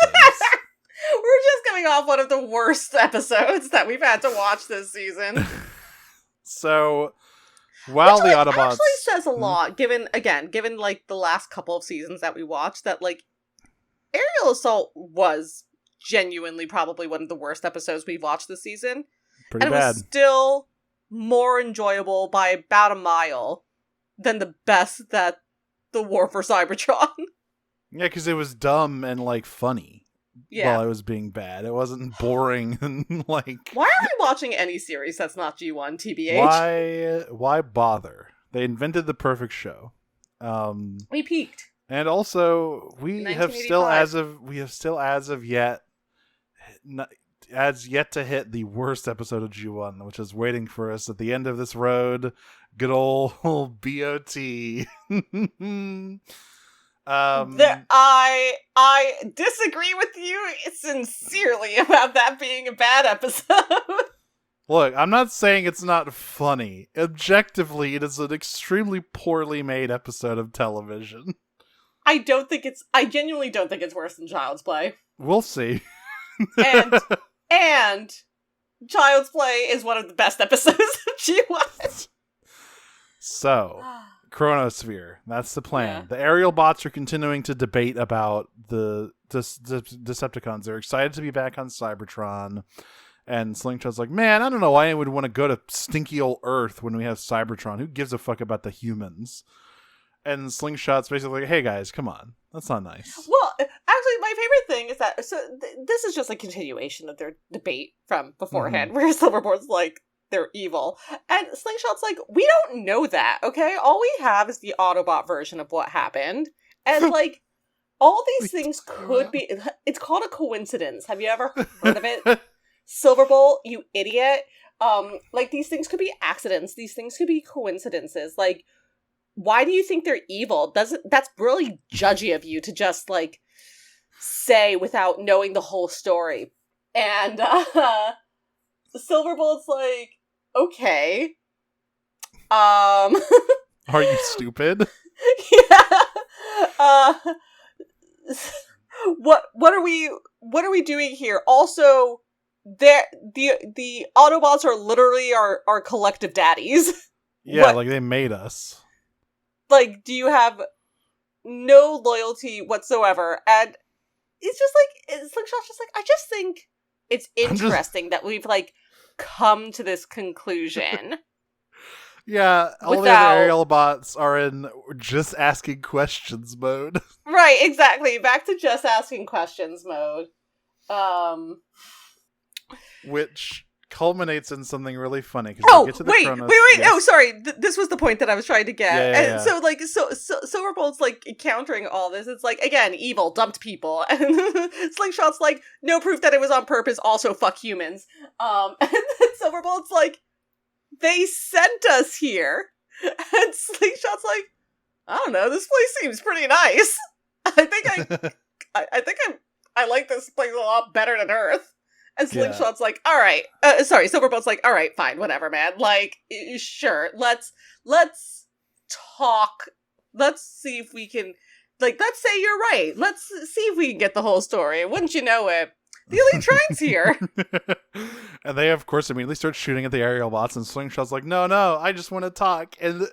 S2: We're just coming off one of the worst episodes that we've had to watch this season.
S3: So, while
S2: which,
S3: the
S2: like,
S3: Autobots
S2: actually says a lot, given like the last couple of seasons that we watched, that like Aerial Assault was genuinely probably one of the worst episodes we've watched this season.
S3: pretty
S2: and
S3: bad.
S2: it was still more enjoyable by about a mile than the best that the War for Cybertron.
S3: Yeah, because it was dumb and like funny.
S2: Yeah.
S3: While it was being bad, it wasn't boring and like.
S2: Why are we watching any series that's not G1, TBH?
S3: Why bother? They invented the perfect show.
S2: We peaked.
S3: And also, we have still as of yet to hit the worst episode of G1, which is waiting for us at the end of this road. Good old BOT.
S2: I disagree with you sincerely about that being a bad episode.
S3: Look, I'm not saying it's not funny. Objectively, it is an extremely poorly made episode of television.
S2: I genuinely don't think it's worse than Child's Play.
S3: We'll see.
S2: And Child's Play is one of the best episodes of G1.
S3: So, Chronosphere. That's the plan.
S2: Yeah.
S3: The aerial bots are continuing to debate about the Decepticons. They're excited to be back on Cybertron. And Slingshot's like, man, I don't know why I would want to go to stinky old Earth when we have Cybertron. Who gives a fuck about the humans? And Slingshot's basically like, hey guys, come on. That's not nice.
S2: Well, actually, my favorite thing is that, this is just a continuation of their debate from beforehand, where Silverboard's like, they're evil. And Slingshot's like, we don't know that, okay? All we have is the Autobot version of what happened. And, like, all these things could be... It's called a coincidence. Have you ever heard of it? Silverbolt, you idiot. Like, these things could be accidents. These things could be coincidences. Like, why do you think they're evil? That's really judgy of you to just, like, say without knowing the whole story. And, Silverbolt's like, okay.
S3: Are you stupid?
S2: Yeah. What are we doing here? Also, the Autobots are literally our collective daddies.
S3: Yeah, like they made us.
S2: Like, do you have no loyalty whatsoever? And it's just like, Slingshot's just like, I just think it's interesting that we've, like, come to this conclusion.
S3: Yeah, all the other aerial bots are in just asking questions mode.
S2: Right, exactly. Back to just asking questions mode.
S3: Which culminates in something really funny.
S2: Oh,
S3: get to the
S2: wait!
S3: Yes.
S2: Oh, sorry. This was the point that I was trying to get.
S3: Yeah.
S2: And so, like, so Silverbolt's, like, countering all this. It's like, again, evil, dumped people. And Slingshot's like, no proof that it was on purpose, also fuck humans. And then Silverbolt's like, they sent us here. And Slingshot's like, I don't know, this place seems pretty nice. I think I like this place a lot better than Earth. And Slingshot's like, all right. Silverbolt's like, all right, fine, whatever, man. Like, sure, let's talk. Let's see if we can, like, let's say you're right. Let's see if we can get the whole story. Wouldn't you know it? The Elite Train's here.
S3: And they, of course, immediately start shooting at the aerial bots, and Slingshot's like, no, I just want to talk. And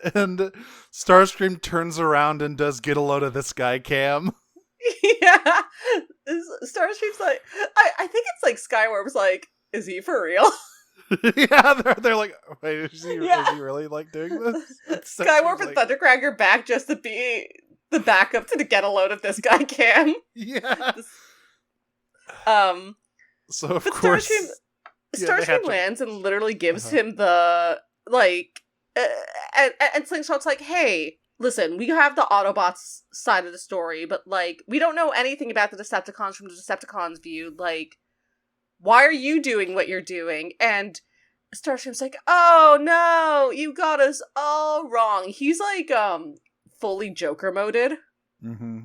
S3: Starscream turns around and does get a load of this guy cam.
S2: Yeah. Starscream's like, I think it's like Skywarp's like, is he for real?
S3: Yeah, they're like, wait, is he really like doing this?
S2: Skywarp and Thundercracker back just to be the backup to get a load of this guy cam.
S3: Yeah. So of course
S2: Starscream lands and literally gives him the, like, and Slingshot's like, hey, listen, we have the Autobots side of the story, but, like, we don't know anything about the Decepticons from the Decepticons' view. Like, why are you doing what you're doing? And Starscream's like, oh no, you got us all wrong. He's like, fully Joker moded.
S3: Mm-hmm.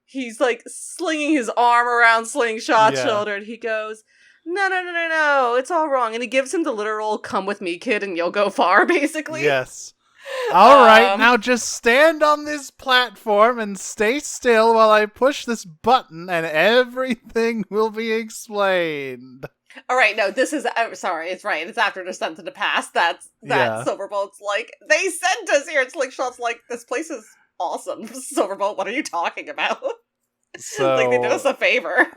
S2: He's like slinging his arm around Slingshot's
S3: Yeah.
S2: shoulder, and he goes, no, it's all wrong. And he gives him the literal "come with me, kid, and you'll go far," basically.
S3: Yes. All right, now just stand on this platform and stay still while I push this button, and everything will be explained.
S2: All right, no, this is sorry, it's right. It's after Descent into the Past. That's
S3: Yeah.
S2: Silverbolt's like, they sent us here. And Slingshot's like, this place is awesome. Silverbolt, what are you talking about?
S3: So
S2: Like, they did us a favor.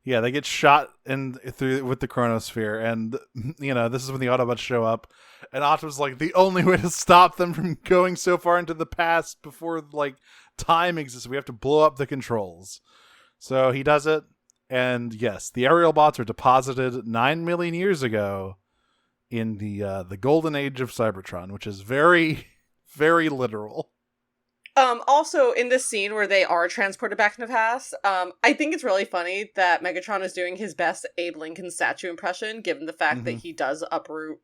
S3: yeah, they get shot through with the chronosphere, and this is when the Autobots show up, and Optimus is like, the only way to stop them from going so far into the past before like time exists, we have to blow up the controls. So he does it, and yes, the aerial bots are deposited 9 million years ago in the golden age of Cybertron, which is very, very literal.
S2: Also, in this scene where they are transported back in the past, I think it's really funny that Megatron is doing his best Abe Lincoln statue impression, given the fact that he does uproot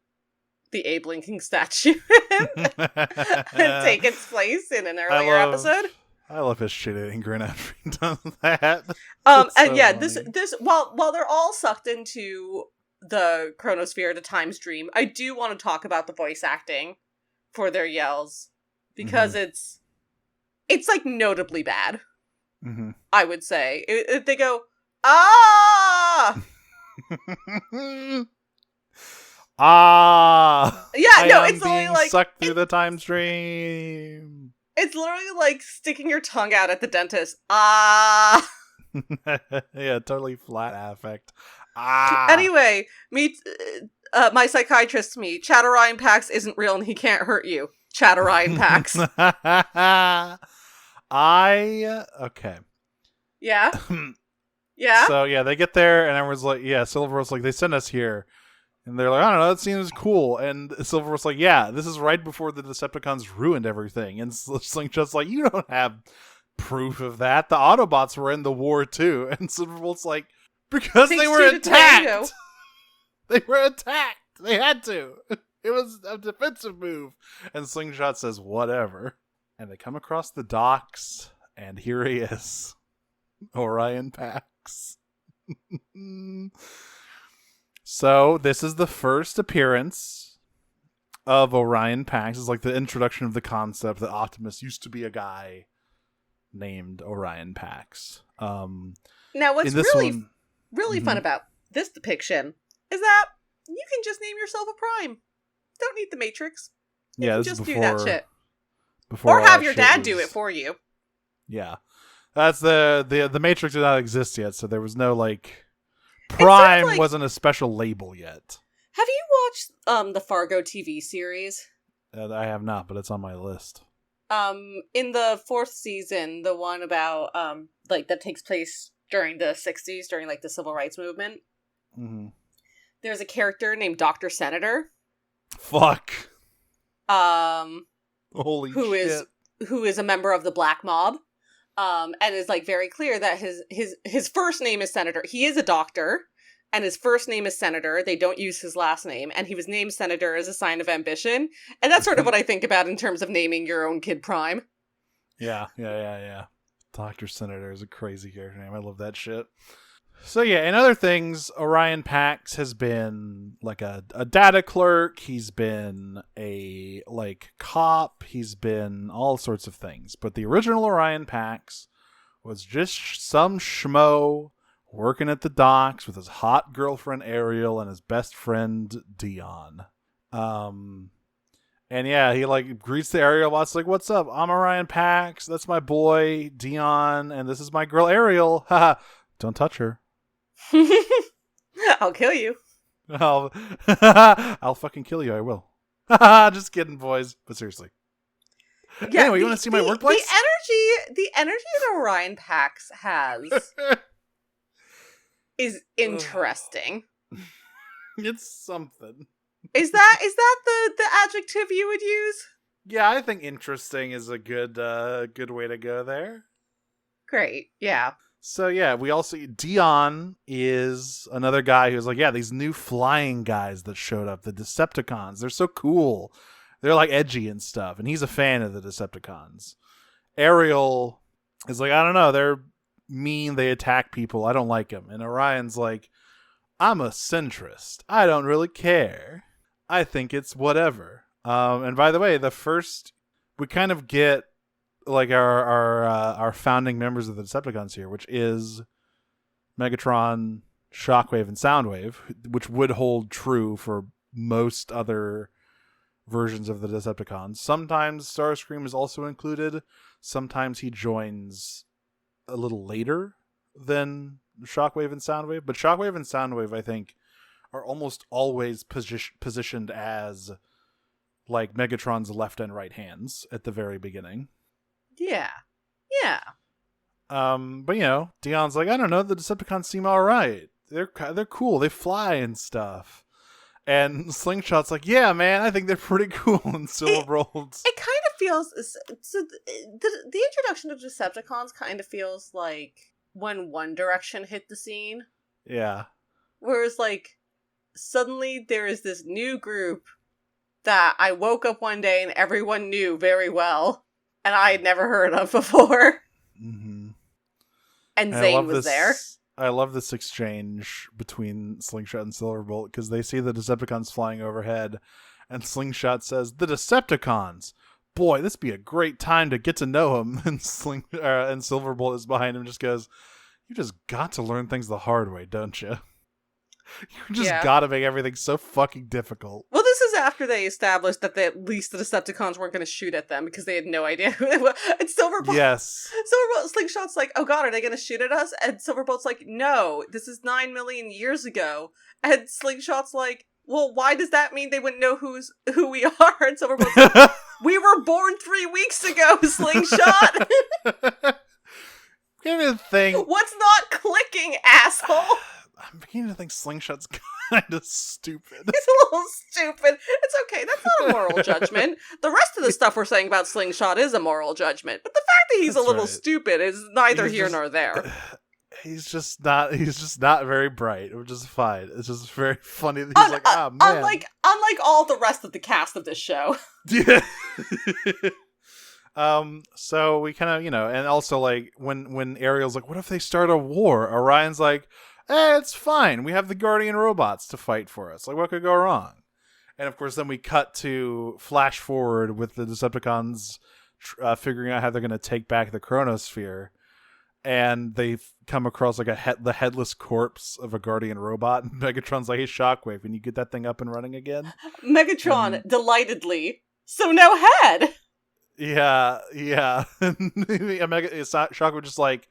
S2: the Abe Lincoln statue and take its place in an earlier episode.
S3: I love his shit-eating grin after he does that.
S2: And
S3: so
S2: yeah,
S3: funny.
S2: this while they're all sucked into the chronosphere to Time's Dream, I do want to talk about the voice acting for their yells, because it's like notably bad.
S3: Mm-hmm.
S2: I would say they go, ah. Yeah, no, it's literally like
S3: sucked through the time stream.
S2: It's literally like sticking your tongue out at the dentist. Ah.
S3: Yeah, totally flat affect. Ah.
S2: Anyway, my psychiatrist to me, Chatterine Pax isn't real and he can't hurt you. Chatterine Pax.
S3: Okay.
S2: Yeah. Yeah.
S3: So yeah, they get there and everyone's like, yeah, Silverbolt's like, they sent us here. And they're like, I don't know, that seems cool. And Silverbolt's like, yeah, this is right before the Decepticons ruined everything. And Slingshot's like, you don't have proof of that. The Autobots were in the war too. And Silverbolt's like, because they were attacked. They were attacked. They had to. It was a defensive move. And Slingshot says, whatever. And they come across the docks, and here he is. Orion Pax. So, this is the first appearance of Orion Pax. It's like the introduction of the concept that Optimus used to be a guy named Orion Pax.
S2: Now, what's really fun about this depiction is that you can just name yourself a Prime. Don't need the Matrix. You can just do that shit. Or have your dad do it for you.
S3: Yeah. That's the Matrix did not exist yet, so there was no like Prime sort of wasn't a special label yet.
S2: Have you watched the Fargo TV series?
S3: I have not, but it's on my list.
S2: In the 4th season, the one about like that takes place during the 60s, during like the civil rights movement.
S3: Mm-hmm.
S2: There's a character named Dr. Senator.
S3: Fuck.
S2: Holy
S3: shit.
S2: Who is a member of the Black Mob. And is like very clear that his first name is Senator. He is a doctor, and his first name is Senator. They don't use his last name, and he was named Senator as a sign of ambition. And that's sort of what I think about in terms of naming your own kid Prime. Yeah.
S3: Dr. Senator is a crazy character name. I love that shit. So yeah, in other things, Orion Pax has been like a data clerk. He's been a like cop. He's been all sorts of things. But the original Orion Pax was just some schmo working at the docks with his hot girlfriend Ariel and his best friend Dion. And yeah, he like greets the Ariel bots like, "What's up? I'm Orion Pax. That's my boy Dion, and this is my girl Ariel. Haha, don't touch her."
S2: I'll kill you.
S3: I'll fucking kill you. I will. Just kidding, boys. But seriously. Yeah, anyway, you want to see my workplace?
S2: The energy that Orion Pax has is interesting.
S3: It's something.
S2: Is that the adjective you would use?
S3: Yeah, I think interesting is a good way to go there.
S2: Great. Yeah.
S3: So yeah, we also Dion is another guy who's like, yeah, these new flying guys that showed up, the Decepticons. They're so cool. They're like edgy and stuff, and he's a fan of the Decepticons. Ariel is like, I don't know, they're mean, they attack people, I don't like them. And Orion's like, I'm a centrist. I don't really care. I think it's whatever. And by the way, we kind of get like our founding members of the Decepticons here, which is Megatron, Shockwave, and Soundwave, which would hold true for most other versions of the Decepticons. Sometimes Starscream is also included. Sometimes he joins a little later than Shockwave and Soundwave, but Shockwave and Soundwave, I think, are almost always positioned as like Megatron's left and right hands at the very beginning.
S2: Yeah.
S3: But you know, Dion's like, I don't know, the Decepticons seem all right. They're cool. They fly and stuff. And Slingshot's like, yeah, man, I think they're pretty cool. And Silverbolt.
S2: It kind of feels so. The introduction of Decepticons kind of feels like when One Direction hit the scene.
S3: Yeah.
S2: Whereas, like, suddenly there is this new group that I woke up one day and everyone knew very well, and I had never heard of before.
S3: Mm-hmm.
S2: And Zane was there.
S3: I love this exchange between Slingshot and Silverbolt because they see the Decepticons flying overhead, and Slingshot says, "The Decepticons! Boy, this be a great time to get to know them." And Silverbolt is behind him, and just goes, "You just got to learn things the hard way, don't you? You just gotta make everything so fucking difficult."
S2: Well, this is after they established that at least the Decepticons weren't going to shoot at them because they had no idea who they were. And Slingshot's like, oh god, are they going to shoot at us? And Silverbolt's like, no, this is 9 million years ago. And Slingshot's like, well, why does that mean they wouldn't know who we are? And Silverbolt's like, we were born 3 weeks ago, Slingshot! What's not clicking, asshole?
S3: I'm beginning to think Slingshot's kind of stupid.
S2: He's a little stupid. It's okay. That's not a moral judgment. The rest of the stuff we're saying about Slingshot is a moral judgment. But the fact that he's a little stupid is neither here nor there.
S3: He's just not very bright, which is fine. It's just very funny that he's man.
S2: Unlike all the rest of the cast of this show.
S3: Yeah. So we kind of, and also like when Ariel's like, what if they start a war? Orion's like, it's fine. We have the Guardian robots to fight for us. Like, what could go wrong? And of course, then we cut to flash forward with the Decepticons figuring out how they're going to take back the Chronosphere. And they come across like the headless corpse of a Guardian robot. And Megatron's like, hey, Shockwave, can you get that thing up and running again?
S2: Megatron, delightedly, so no head!
S3: Yeah. Shockwave just like,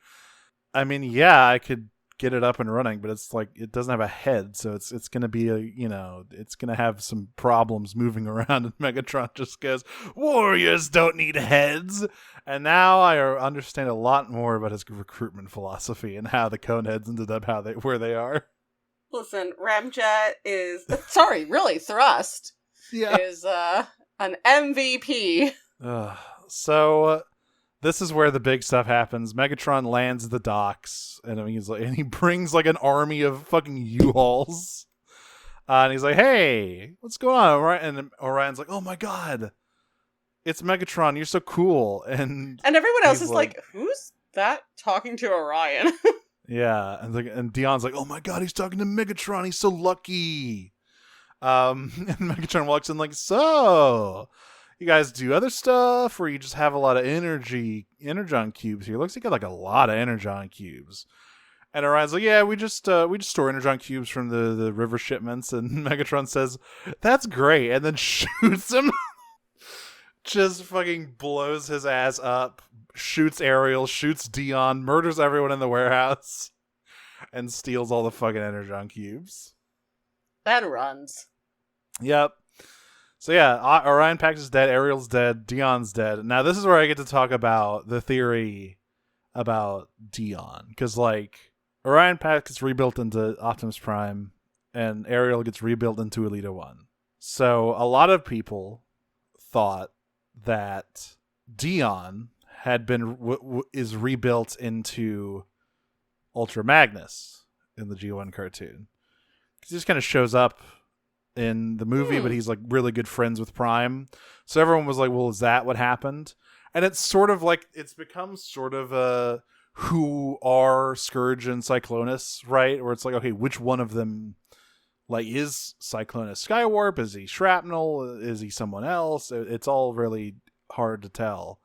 S3: I mean, yeah, I could get it up and running, but it's like it doesn't have a head, so it's gonna be it's gonna have some problems moving around. And Megatron just goes, warriors don't need heads. And now I understand a lot more about his recruitment philosophy and how the Coneheads ended up where they are.
S2: Listen, Ramjet is Thrust is an MVP.
S3: So this is where the big stuff happens. Megatron lands at the docks, and he brings like an army of fucking U-Hauls. And he's like, hey, what's going on? And Orion's like, oh my god, it's Megatron, you're so cool. And
S2: everyone else is like, who's that talking to Orion?
S3: Yeah, and Dion's like, oh my god, he's talking to Megatron, he's so lucky. And Megatron walks in like, so you guys do other stuff, or you just have a lot of energon cubes here? Looks like you got like a lot of energon cubes. And Orion's like, yeah, we just store energon cubes from the river shipments. And Megatron says, that's great, and then shoots him. Just fucking blows his ass up, shoots Ariel, shoots Dion, murders everyone in the warehouse, and steals all the fucking energon cubes.
S2: That runs.
S3: Yep. So yeah, Orion Pax is dead, Ariel's dead, Dion's dead. Now this is where I get to talk about the theory about Dion. Because like, Orion Pax gets rebuilt into Optimus Prime, and Ariel gets rebuilt into Elita 1. So a lot of people thought that Dion had been is rebuilt into Ultra Magnus in the G1 cartoon. He just kind of shows up in the movie, but he's like really good friends with Prime. So everyone was like, well, is that what happened? And it's sort of like, it's become sort of a who are Scourge and Cyclonus, right? Where it's like, okay, which one of them, like, is Cyclonus Skywarp? Is he Shrapnel? Is he someone else? It's all really hard to tell.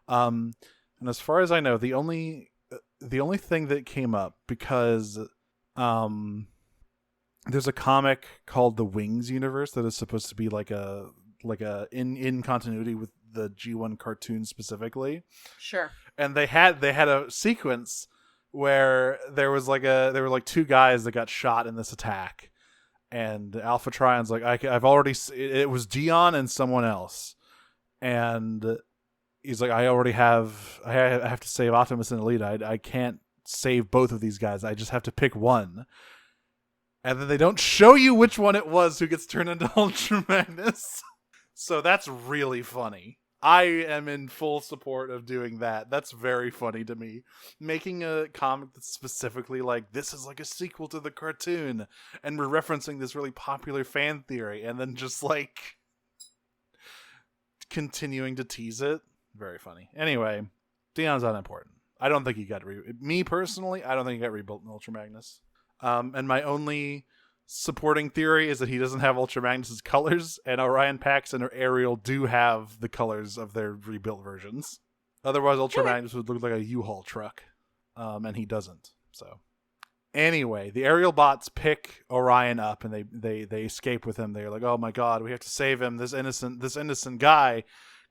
S3: And as far as I know, the only thing that came up, because there's a comic called the Wings universe that is supposed to be like a in continuity with the G1 cartoon specifically.
S2: Sure.
S3: And they had a sequence where there were like two guys that got shot in this attack, and Alpha Trion's like, I've already, it was Dion and someone else, and he's like, I have to save Optimus and Elita. I can't save both of these guys. I just have to pick one. And then they don't show you which one it was who gets turned into Ultra Magnus. So that's really funny. I am in full support of doing that. That's very funny to me. Making a comic that's specifically like, this is like a sequel to the cartoon, and we're referencing this really popular fan theory, and then just like continuing to tease it. Very funny. Anyway, Dion's unimportant. I don't think he got me personally, I don't think he got rebuilt in Ultra Magnus. And my only supporting theory is that he doesn't have Ultra Magnus's colors, and Orion Pax and Ariel do have the colors of their rebuilt versions. Otherwise, Ultra Magnus would look like a U-Haul truck, and he doesn't. So, anyway, the Aerial bots pick Orion up, and they escape with him. They're like, "Oh my God, we have to save him! This innocent guy,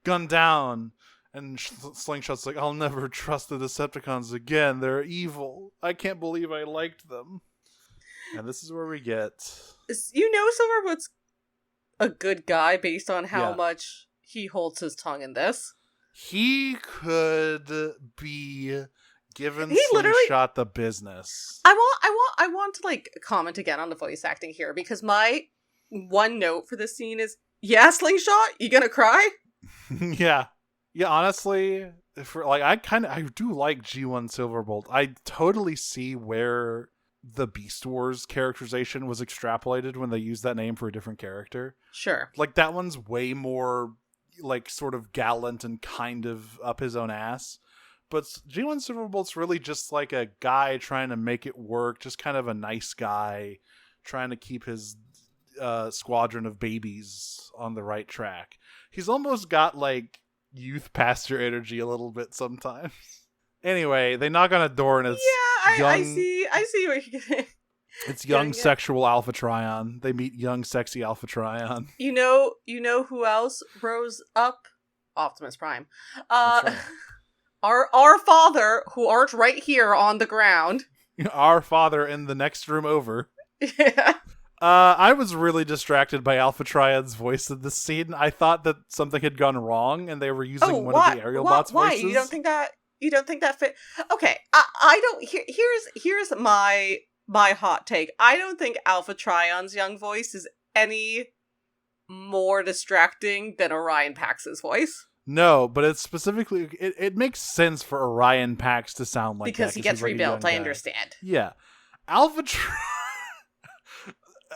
S3: gunned down." And Slingshot's like, "I'll never trust the Decepticons again. They're evil. I can't believe I liked them." And this is where we get...
S2: Silverwood's a good guy based on how much he holds his tongue in this.
S3: He could be given Slingshot the business.
S2: I want to, like, comment again on the voice acting here, because my one note for this scene is, yeah, Slingshot, you gonna cry?
S3: Yeah. Yeah, honestly, I do like G1 Silverbolt. I totally see where the Beast Wars characterization was extrapolated when they used that name for a different character.
S2: Sure.
S3: Like, that one's way more, like, sort of gallant and kind of up his own ass. But G1 Silverbolt's really just like a guy trying to make it work, just kind of a nice guy trying to keep his squadron of babies on the right track. He's almost got, like, youth pastor energy a little bit sometimes. Anyway, they knock on a door and it's
S2: I see what you're getting.
S3: It's young sexual Alpha Trion. They meet young sexy Alpha Trion.
S2: You know who else rose up? Optimus Prime.
S3: Right.
S2: Our father, who aren't right here on the ground.
S3: Our father in the next room over.
S2: Yeah.
S3: I was really distracted by Alpha Trion's voice in this scene. I thought that something had gone wrong and they were using one of the Aerial bots' voices.
S2: Why? You don't think that fit? Okay, I don't. Here's my hot take. I don't think Alpha Trion's young voice is any more distracting than Orion Pax's voice.
S3: No, but it's specifically it makes sense for Orion Pax to sound like
S2: because
S3: that,
S2: he gets
S3: like
S2: rebuilt. I understand.
S3: Yeah, Alpha Trion.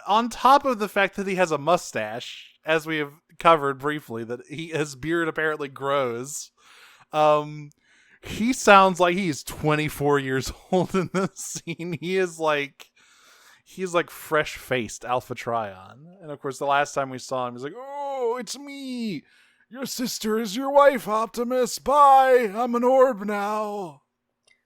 S3: On top of the fact that he has a mustache, as we have covered briefly, that his beard apparently grows. He sounds like he's 24 years old in this scene. He's like fresh-faced Alpha Trion. And of course, the last time we saw him, he's like, "Oh, it's me. Your sister is your wife, Optimus. Bye. I'm an orb now."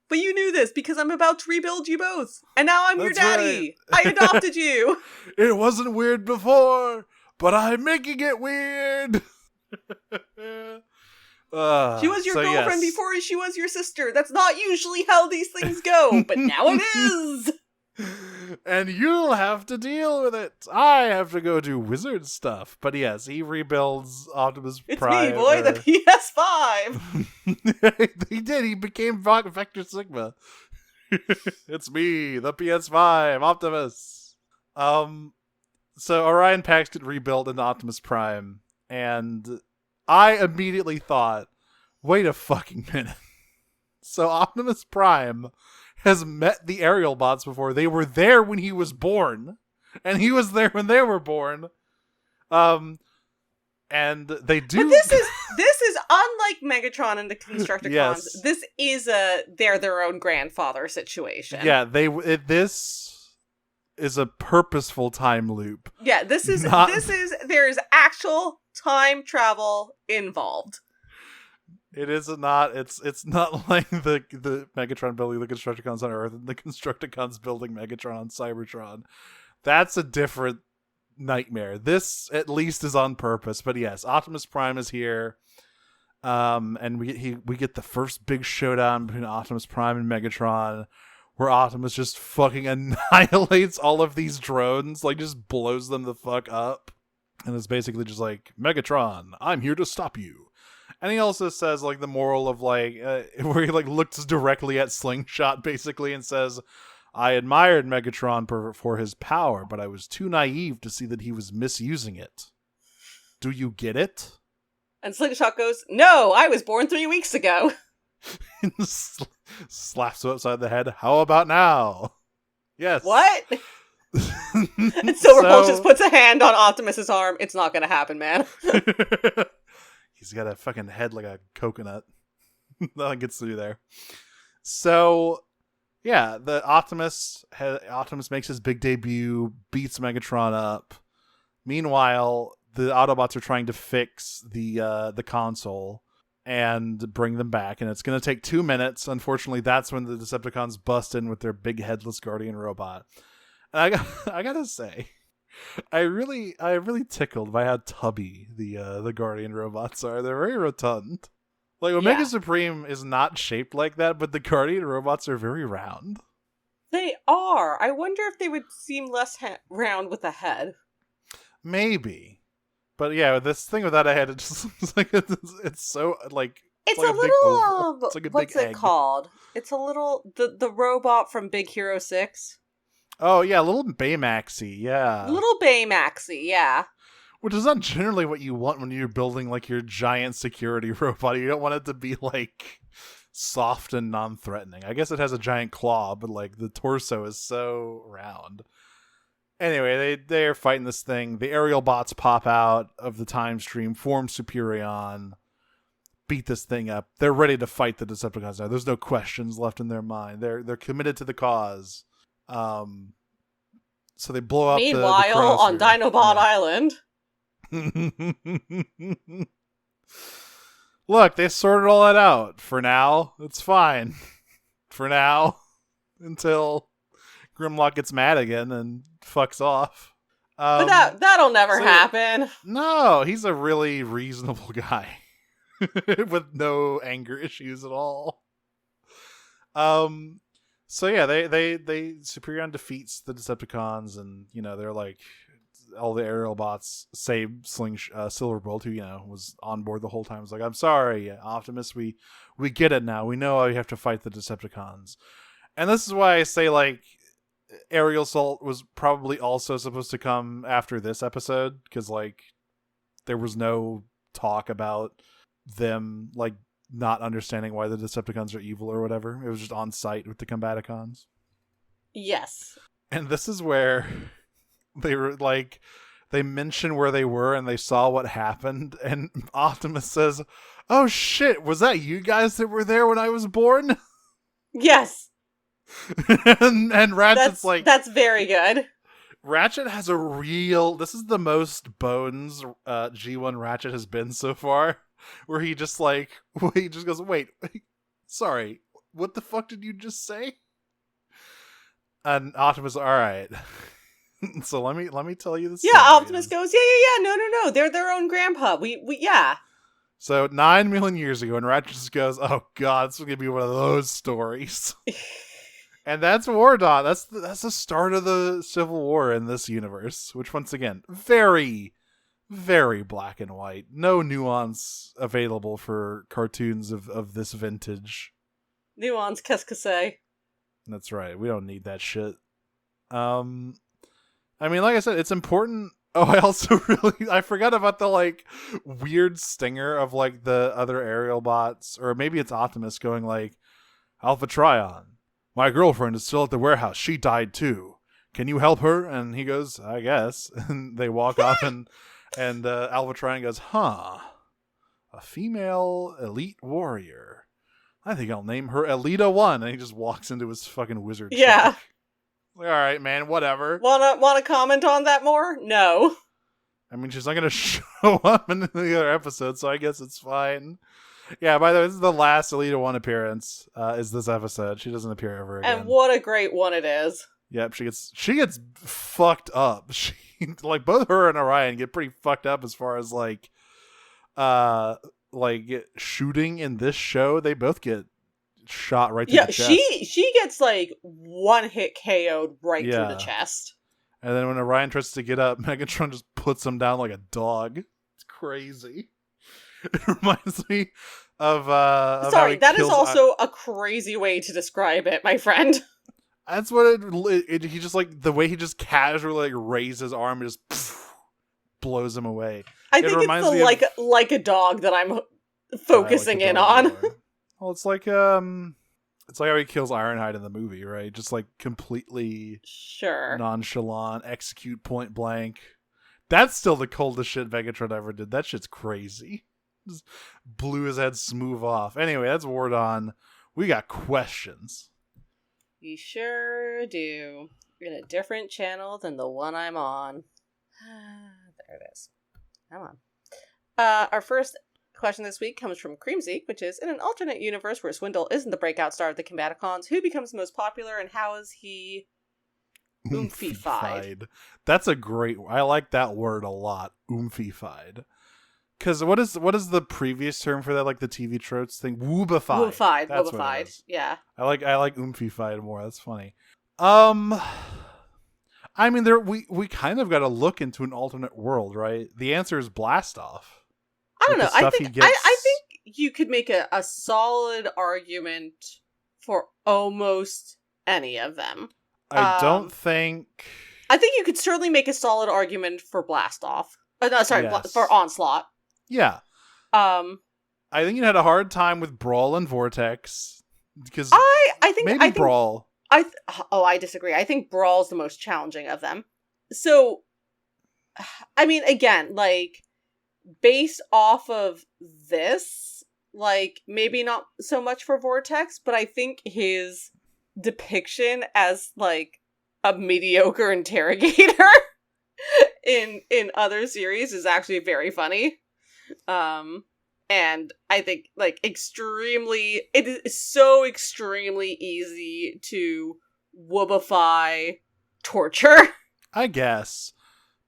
S2: But you knew this because I'm about to rebuild you both. And now I'm your daddy.
S3: Right.
S2: I adopted you.
S3: It wasn't weird before, but I'm making it weird.
S2: She was your girlfriend before she was your sister. That's not usually how these things go, but now it is.
S3: And you'll have to deal with it. I have to go do wizard stuff. But yes, he rebuilds Optimus Prime.
S2: It's me, boy, the PS5.
S3: He did. He became Vector Sigma. It's me, the PS5, Optimus. So Orion Pax get rebuilt into Optimus Prime, and I immediately thought, wait a fucking minute. So Optimus Prime has met the Aerial bots before. They were there when he was born, and he was there when they were born. And And they do.
S2: But this is unlike Megatron and the Constructicons.
S3: Yes.
S2: This is they're their own grandfather situation.
S3: Yeah, this is a purposeful time loop.
S2: Yeah, there is actual time travel involved.
S3: It is not. It's not like the Megatron building the Constructicons on Earth and the Constructicons building Megatron on Cybertron. That's a different nightmare. This at least is on purpose. But yes, Optimus Prime is here, and we get the first big showdown between Optimus Prime and Megatron, where Optimus just fucking annihilates all of these drones, like just blows them the fuck up, and it's basically just like, Megatron, I'm here to stop you. And he also says, like, the moral of, like, where he, like, looks directly at Slingshot, basically, and says, I admired Megatron for his power, but I was too naive to see that he was misusing it. Do you get it?
S2: And Slingshot goes, no, I was born 3 weeks ago.
S3: Slaps him upside the head. How about now? Yes.
S2: What? And Silverbolt just puts a hand on Optimus's arm. It's not gonna happen, man.
S3: He's got a fucking head like a coconut. Nothing gets through there. So, yeah, the Optimus makes his big debut, beats Megatron up. Meanwhile, the Autobots are trying to fix the console and bring them back, and it's going to take 2 minutes. Unfortunately, that's when the Decepticons bust in with their big headless Guardian robot. And I gotta say, I really tickled by how tubby the Guardian robots are. They're very rotund. Like, Omega Supreme is not shaped like that, but the Guardian robots are very round.
S2: They are. I wonder if they would seem less round with a head.
S3: Maybe. But yeah, this thing without a head, it just looks like it's so, like...
S2: It's
S3: like
S2: a little,
S3: it's like a
S2: what's
S3: big
S2: it
S3: egg.
S2: called? It's a little, the robot from Big Hero 6.
S3: Oh, yeah, a little Baymaxy, yeah.
S2: Little Baymaxy, yeah.
S3: Which is not generally what you want when you're building, like, your giant security robot. You don't want it to be, like, soft and non-threatening. I guess it has a giant claw, but, like, the torso is so round. Anyway, they're fighting this thing. The aerial bots pop out of the time stream, form Superion, beat this thing up. They're ready to fight the Decepticons now. There's no questions left in their mind. They're committed to the cause. So they blow up
S2: Meanwhile, on Dinobot Island.
S3: Look, they sorted all that out. For now, it's fine. For now. Until Grimlock gets mad again and fucks off.
S2: But that'll never happen.
S3: No, he's a really reasonable guy. With no anger issues at all. So yeah, they Superion defeats the Decepticons, and they're like, all the aerial bots save Silverbolt, who was on board the whole time. Was like, I'm sorry, Optimus, we get it now. We know you have to fight the Decepticons, and this is why I say, like, Aerial Assault was probably also supposed to come after this episode, because, like, there was no talk about them, like, not understanding why the Decepticons are evil or whatever. It was just on site with the Combaticons.
S2: Yes.
S3: And this is where they were like, they mention where they were and they saw what happened, and Optimus says, oh shit, was that you guys that were there when I was born?
S2: Yes.
S3: and Ratchet's
S2: that's very good.
S3: Ratchet has this is the most bones G1 Ratchet has been so far, where he just goes, wait, sorry, what the fuck did you just say? And Optimus, all right. So let me tell you this.
S2: Yeah, Optimus goes, yeah, no, they're their own grandpa. We yeah.
S3: So 9 million years ago, and Ratchet just goes, oh god, this is gonna be one of those stories. And that's War Dawn. That's the start of the Civil War in this universe, which, once again, very, very black and white. No nuance available for cartoons of this vintage.
S2: Nuance, qu'est-ce que c'est?
S3: That's right. We don't need that shit. I mean, like I said, it's important. Oh, I also I forgot about the, like, weird stinger of, like, the other aerial bots, or maybe it's Optimus going, like, Alpha Trion, my girlfriend is still at the warehouse. She died too. Can you help her? And he goes, I guess. And they walk off, and And Albatrine goes, huh, a female elite warrior. I think I'll name her Elita 1. And he just walks into his fucking wizard
S2: Yeah.
S3: shack. Like, all right, man, whatever.
S2: Wanna comment on that more? No.
S3: I mean, she's not going to show up in the other episode, so I guess it's fine. Yeah, by the way, this is the last Elita 1 appearance, is this episode. She doesn't appear ever again.
S2: And what a great one it is.
S3: Yep, she gets fucked up. She, like, both her and Orion get pretty fucked up as far as, like shooting in this show. They both get shot right through the chest.
S2: She gets, like, one hit KO'd right through the chest.
S3: And then when Orion tries to get up, Megatron just puts him down like a dog. It's crazy. It reminds me of
S2: Sorry, that is also a crazy way to describe it, my friend.
S3: That's what he just, like, the way he just casually, like, raises his arm and just blows him away.
S2: I think it's the like a dog that I'm focusing in on.
S3: Well, it's like how he kills Ironhide in the movie, right? Just, like, completely nonchalant, execute point blank. That's still the coldest shit Megatron ever did. That shit's crazy. Just blew his head smooth off. Anyway, that's Wardon. We got questions.
S2: You sure do. You're in a different channel than the one I'm on. There it is. Come on. Our first question this week comes from Creamzy, which is, in an alternate universe where Swindle isn't the breakout star of the Combaticons, who becomes the most popular and how is he oomphified?
S3: That's a great... I like that word a lot. Oomphified. Because what is the previous term for that, like the TV tropes thing? Woobified.
S2: Woobified. Yeah.
S3: I like oomphified more. That's funny. I mean, we kind of got to look into an alternate world, right? The answer is Blastoff.
S2: I don't know. I think you could make a solid argument for almost any of them.
S3: I don't think...
S2: I think you could certainly make a solid argument for Blastoff. For Onslaught.
S3: Yeah. I think you had a hard time with Brawl and Vortex because
S2: I think
S3: Brawl.
S2: I disagree. I think Brawl's the most challenging of them. So, I mean, again, like, based off of this, like, maybe not so much for Vortex, but I think his depiction as, like, a mediocre interrogator in other series is actually very funny. And I think, like, it is so extremely easy to woobify torture.
S3: I guess.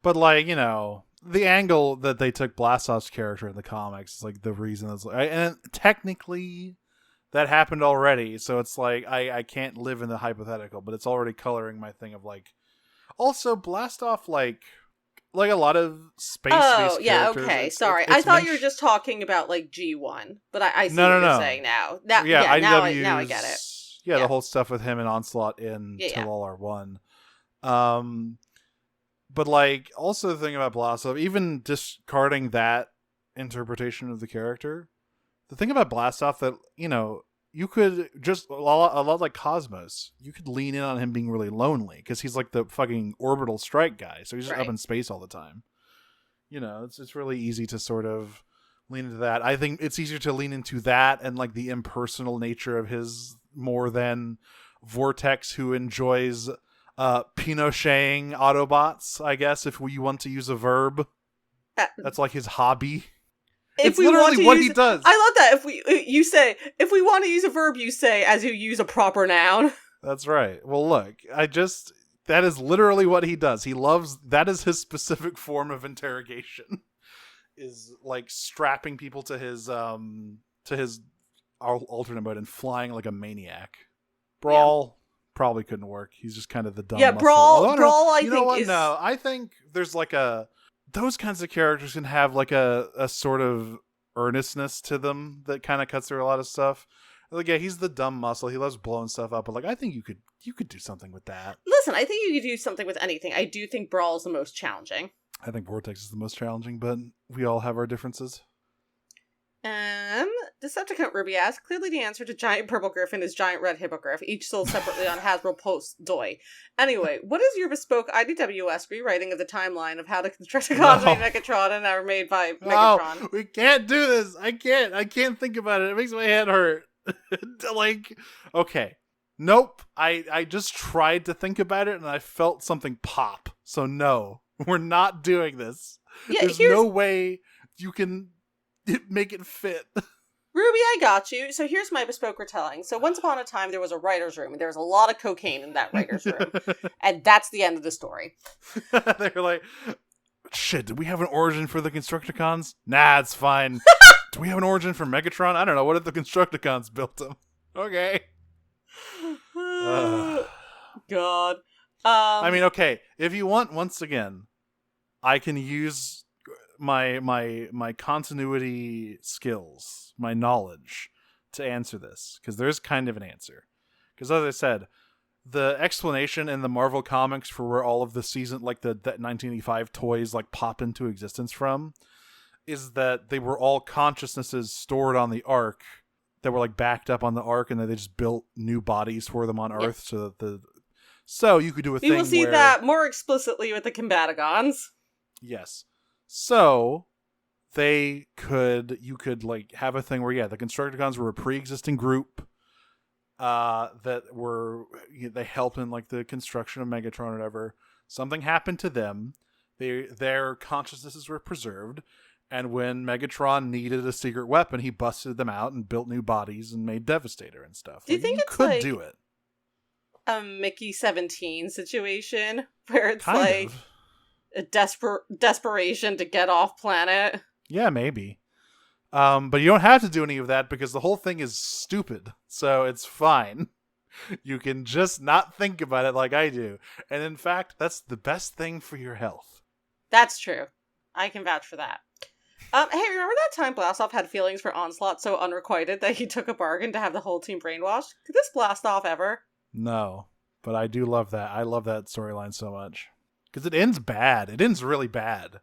S3: But, like, you know, the angle that they took Blastoff's character in the comics is, like, the reason that's, like, and technically that happened already, so it's like, I can't live in the hypothetical, but it's already coloring my thing of, like, also Blastoff, like a lot of space-based characters.
S2: Okay, sorry. I thought you were just talking about, like, G1, but I see what you're saying now. Now I get it.
S3: Yeah, the whole stuff with him and Onslaught in Till All Are One. But, like, also the thing about Blastoff, even discarding that interpretation of the character, the thing about Blastoff that, you know, you could just, a lot like Cosmos, you could lean in on him being really lonely, because he's like the fucking orbital strike guy, so he's just up in space all the time. You know, it's really easy to sort of lean into that. I think it's easier to lean into that and, like, the impersonal nature of his more than Vortex, who enjoys Pinocheting Autobots, I guess, if you want to use a verb. That's like his hobby. It's literally what he does.
S2: I love that. If we want to use a verb, you say as you use a proper noun.
S3: That's right. Well, look, that is literally what he does. That is his specific form of interrogation. Is, like, strapping people to his alternate mode and flying like a maniac. Brawl probably couldn't work. He's just kind of the dumb muscle.
S2: Brawl
S3: I think there's like those kinds of characters can have like a sort of earnestness to them that kind of cuts through a lot of stuff. Like, yeah, he's the dumb muscle. He loves blowing stuff up, but, like, I think you could do something with that.
S2: Listen, I think you could do something with anything. I do think Brawl is the most challenging.
S3: I think Vortex is the most challenging, but we all have our differences.
S2: Decepticon Ruby asks, clearly the answer to Giant Purple Griffin is Giant Red Hippogriff, each sold separately on Hasbro Post Doi. Anyway, what is your bespoke IDW-esque rewriting of the timeline of how the Constructicons made Megatron and are made by Megatron?
S3: No, we can't do this. I can't think about it. It makes my head hurt. Like, okay. Nope. I just tried to think about it and I felt something pop. So no, we're not doing this.
S2: Yeah,
S3: There's no way you can make it fit.
S2: Ruby, I got you. So here's my bespoke retelling. So once upon a time, there was a writer's room, and there was a lot of cocaine in that writer's room. And that's the end of the story.
S3: They're like, shit, did we have an origin for the Constructicons? Nah, it's fine. Do we have an origin for Megatron? I don't know. What if the Constructicons built him? Okay.
S2: God.
S3: I mean, okay. If you want, once again, I can use my continuity skills, my knowledge, to answer this, because there's kind of an answer. Because as I said, the explanation in the Marvel comics for where all of the season, like that 1985 toys, like pop into existence from, is that they were all consciousnesses stored on the Ark that were like backed up on the Ark, and then they just built new bodies for them on Earth, so that so you could do a thing.
S2: We will see that more explicitly with the Combaticons.
S3: Yes. So you could like have a thing where the Constructicons were a pre-existing group that were they helped in like the construction of Megatron or whatever. Something happened to them. Their consciousnesses were preserved, and when Megatron needed a secret weapon, he busted them out and built new bodies and made Devastator and stuff.
S2: Do you think
S3: you
S2: it's
S3: could
S2: like
S3: do it?
S2: A Mickey 17 situation where it's
S3: Kind
S2: like
S3: of.
S2: A desperation to get off planet.
S3: Yeah, maybe. But you don't have to do any of that because the whole thing is stupid. So it's fine. You can just not think about it like I do. And in fact, that's the best thing for your health.
S2: That's true. I can vouch for that. Hey, remember that time Blastoff had feelings for Onslaught so unrequited that he took a bargain to have the whole team brainwashed? Could this blast off ever?
S3: No, but I do love that. I love that storyline so much. Because it ends bad. It ends really bad.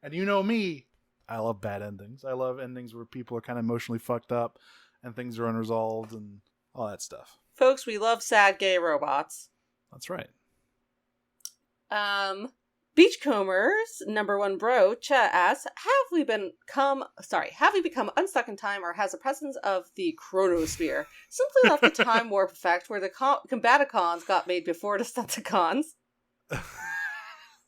S3: And you know me, I love bad endings. I love endings where people are kind of emotionally fucked up and things are unresolved and all that stuff.
S2: Folks, we love sad gay robots.
S3: That's right.
S2: Beachcombers, number one bro, Cha asks, have we become unstuck in time, or has the presence of the chronosphere simply left the time warp effect where the Combaticons got made before the Stunticons?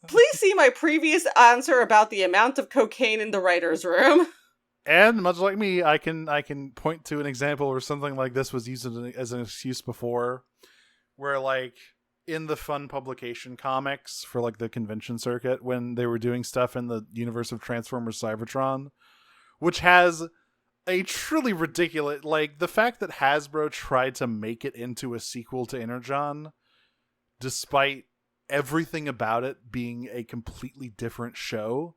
S2: Please see my previous answer about the amount of cocaine in the writer's room.
S3: And much like me, I can point to an example where something like this was used as an excuse before, where like in the Fun Publication comics for like the convention circuit, when they were doing stuff in the universe of Transformers Cybertron, which has a truly ridiculous, like the fact that Hasbro tried to make it into a sequel to Energon, despite everything about it being a completely different show,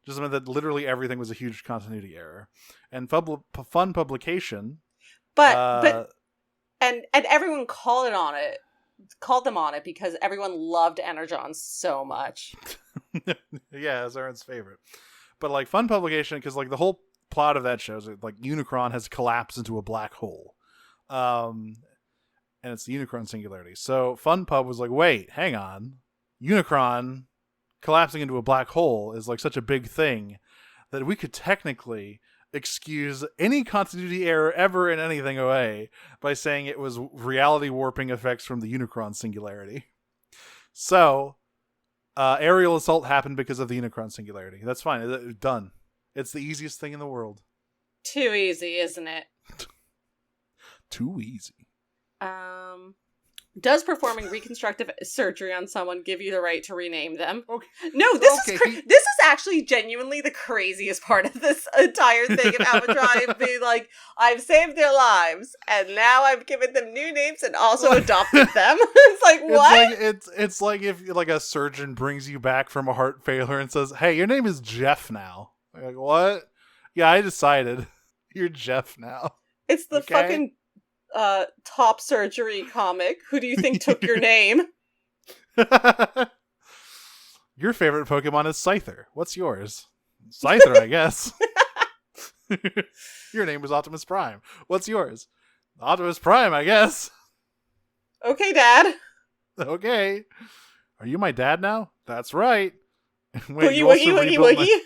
S3: just meant that literally everything was a huge continuity error. And Fun Publication,
S2: but everyone called them on it because everyone loved Energon so much.
S3: yeah, it's Aaron's favorite. But like Fun Publication, because like the whole plot of that show is like Unicron has collapsed into a black hole. And it's the Unicron singularity. So Fun Pub was like, wait, hang on. Unicron collapsing into a black hole is like such a big thing that we could technically excuse any continuity error ever in anything away by saying it was reality warping effects from the Unicron singularity. So, aerial assault happened because of the Unicron singularity. That's fine. It's done. It's the easiest thing in the world.
S2: Too easy, isn't it?
S3: Too easy.
S2: Does performing reconstructive surgery on someone give you the right to rename them?
S3: Okay.
S2: No, this is actually genuinely the craziest part of this entire thing of Albatross being like, I've saved their lives, and now I've given them new names and also adopted them. It's like, what?
S3: It's like if like a surgeon brings you back from a heart failure and says, hey, your name is Jeff now. Like, what? Yeah, I decided. You're Jeff now.
S2: It's the fucking top surgery comic. Who do you think took your name?
S3: Your favorite Pokemon is Scyther. What's yours? Scyther, I guess. Your name was Optimus Prime. What's yours? Optimus Prime, I guess.
S2: Okay, Dad.
S3: Okay. Are you my dad now? That's right.
S2: Wait,
S3: you
S2: woogie,
S3: also
S2: woogie,
S3: rebuilt
S2: woogie.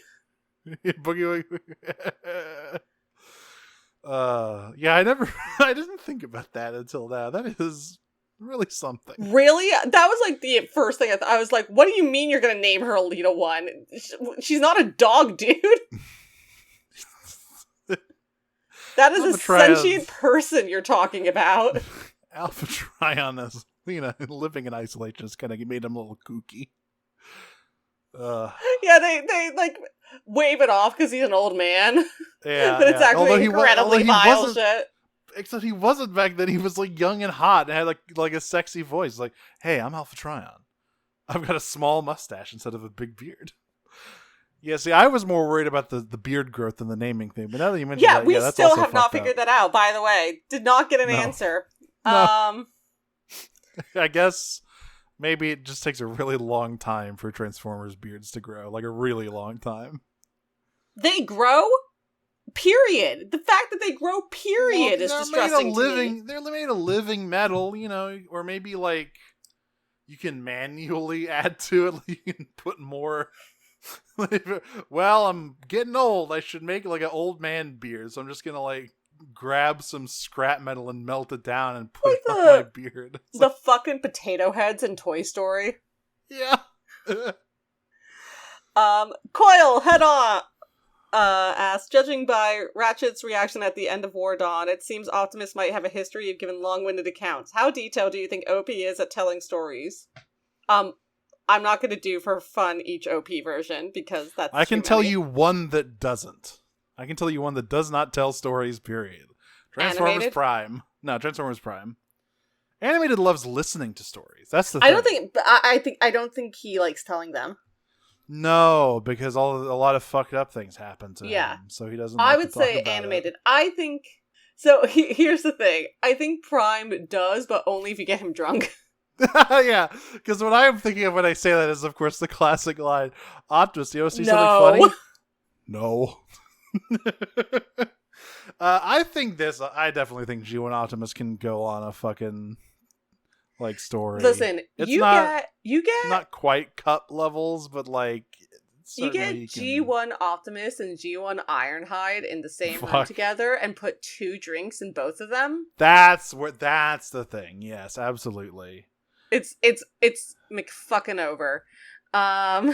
S3: Boogie Woogie. Yeah, I didn't think about that until now. That is really something.
S2: Really? That was like the first thing I was like, what do you mean you're gonna name her Alita 1? She's not a dog, dude. That is a sentient person you're talking about.
S3: Alpha Trion is, living in isolation has kind of made him a little kooky.
S2: Yeah, they like wave it off because he's an old man.
S3: Yeah,
S2: but it's actually incredibly vile shit.
S3: Except he wasn't back then. He was like young and hot and had like a sexy voice. Like, hey, I'm Alpha Trion. I've got a small mustache instead of a big beard. Yeah, see, I was more worried about the beard growth than the naming thing. But now that you mentioned that,
S2: we
S3: that's
S2: still
S3: also
S2: have not figured that out, by the way. Did not get an answer.
S3: No. I guess maybe it just takes a really long time for Transformers beards to grow. Like a really long time.
S2: They grow? Period. The fact that they grow, period, is distressing to me.
S3: They're made of living metal, or maybe like you can manually add to it. You can put more. Well, I'm getting old. I should make like an old man beard. So I'm just gonna like grab some scrap metal and melt it down and put it on my beard.
S2: The fucking potato heads in Toy Story.
S3: Yeah.
S2: Coil, head on. Asks, judging by Ratchet's reaction at the end of War Dawn, it seems Optimus might have a history of giving long-winded accounts. How detailed do you think OP is at telling stories? I'm not going to do for fun each OP version because that's
S3: I can tell you one that doesn't. I can tell you one that does not tell stories, period. Transformers
S2: Animated?
S3: Prime. No, Transformers Prime. Animated loves listening to stories. That's the thing.
S2: I don't think he likes telling them.
S3: No, because a lot of fucked up things happen to him. So he doesn't
S2: I would say animated. I think so. Here's the thing. I think Prime does, but only if you get him drunk.
S3: Yeah, because what I'm thinking of when I say that is, of course, the classic line, Optimus, you want to see something funny? No. I definitely think G1 Optimus can go on a fucking like story.
S2: Listen,
S3: it's
S2: you get
S3: not quite cup levels, but like
S2: you get G1 Optimus and G1 Ironhide in the same room together and put 2 drinks in both of them.
S3: That's the thing. Yes, absolutely.
S2: It's McFucking over. How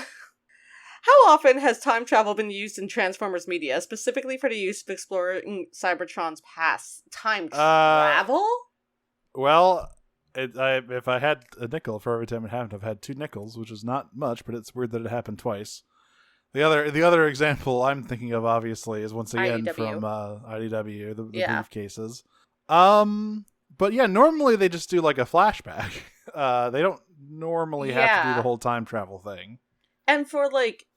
S2: often has time travel been used in Transformers media, specifically for the use of exploring Cybertron's past? Time travel?
S3: Well, if I had a nickel for every time it happened, I've had 2 nickels, which is not much, but it's weird that it happened twice. The other example I'm thinking of, obviously, is once again
S2: IDW.
S3: from IDW, the briefcases. But yeah, normally they just do like a flashback. They don't normally have to do the whole time travel thing.
S2: And for like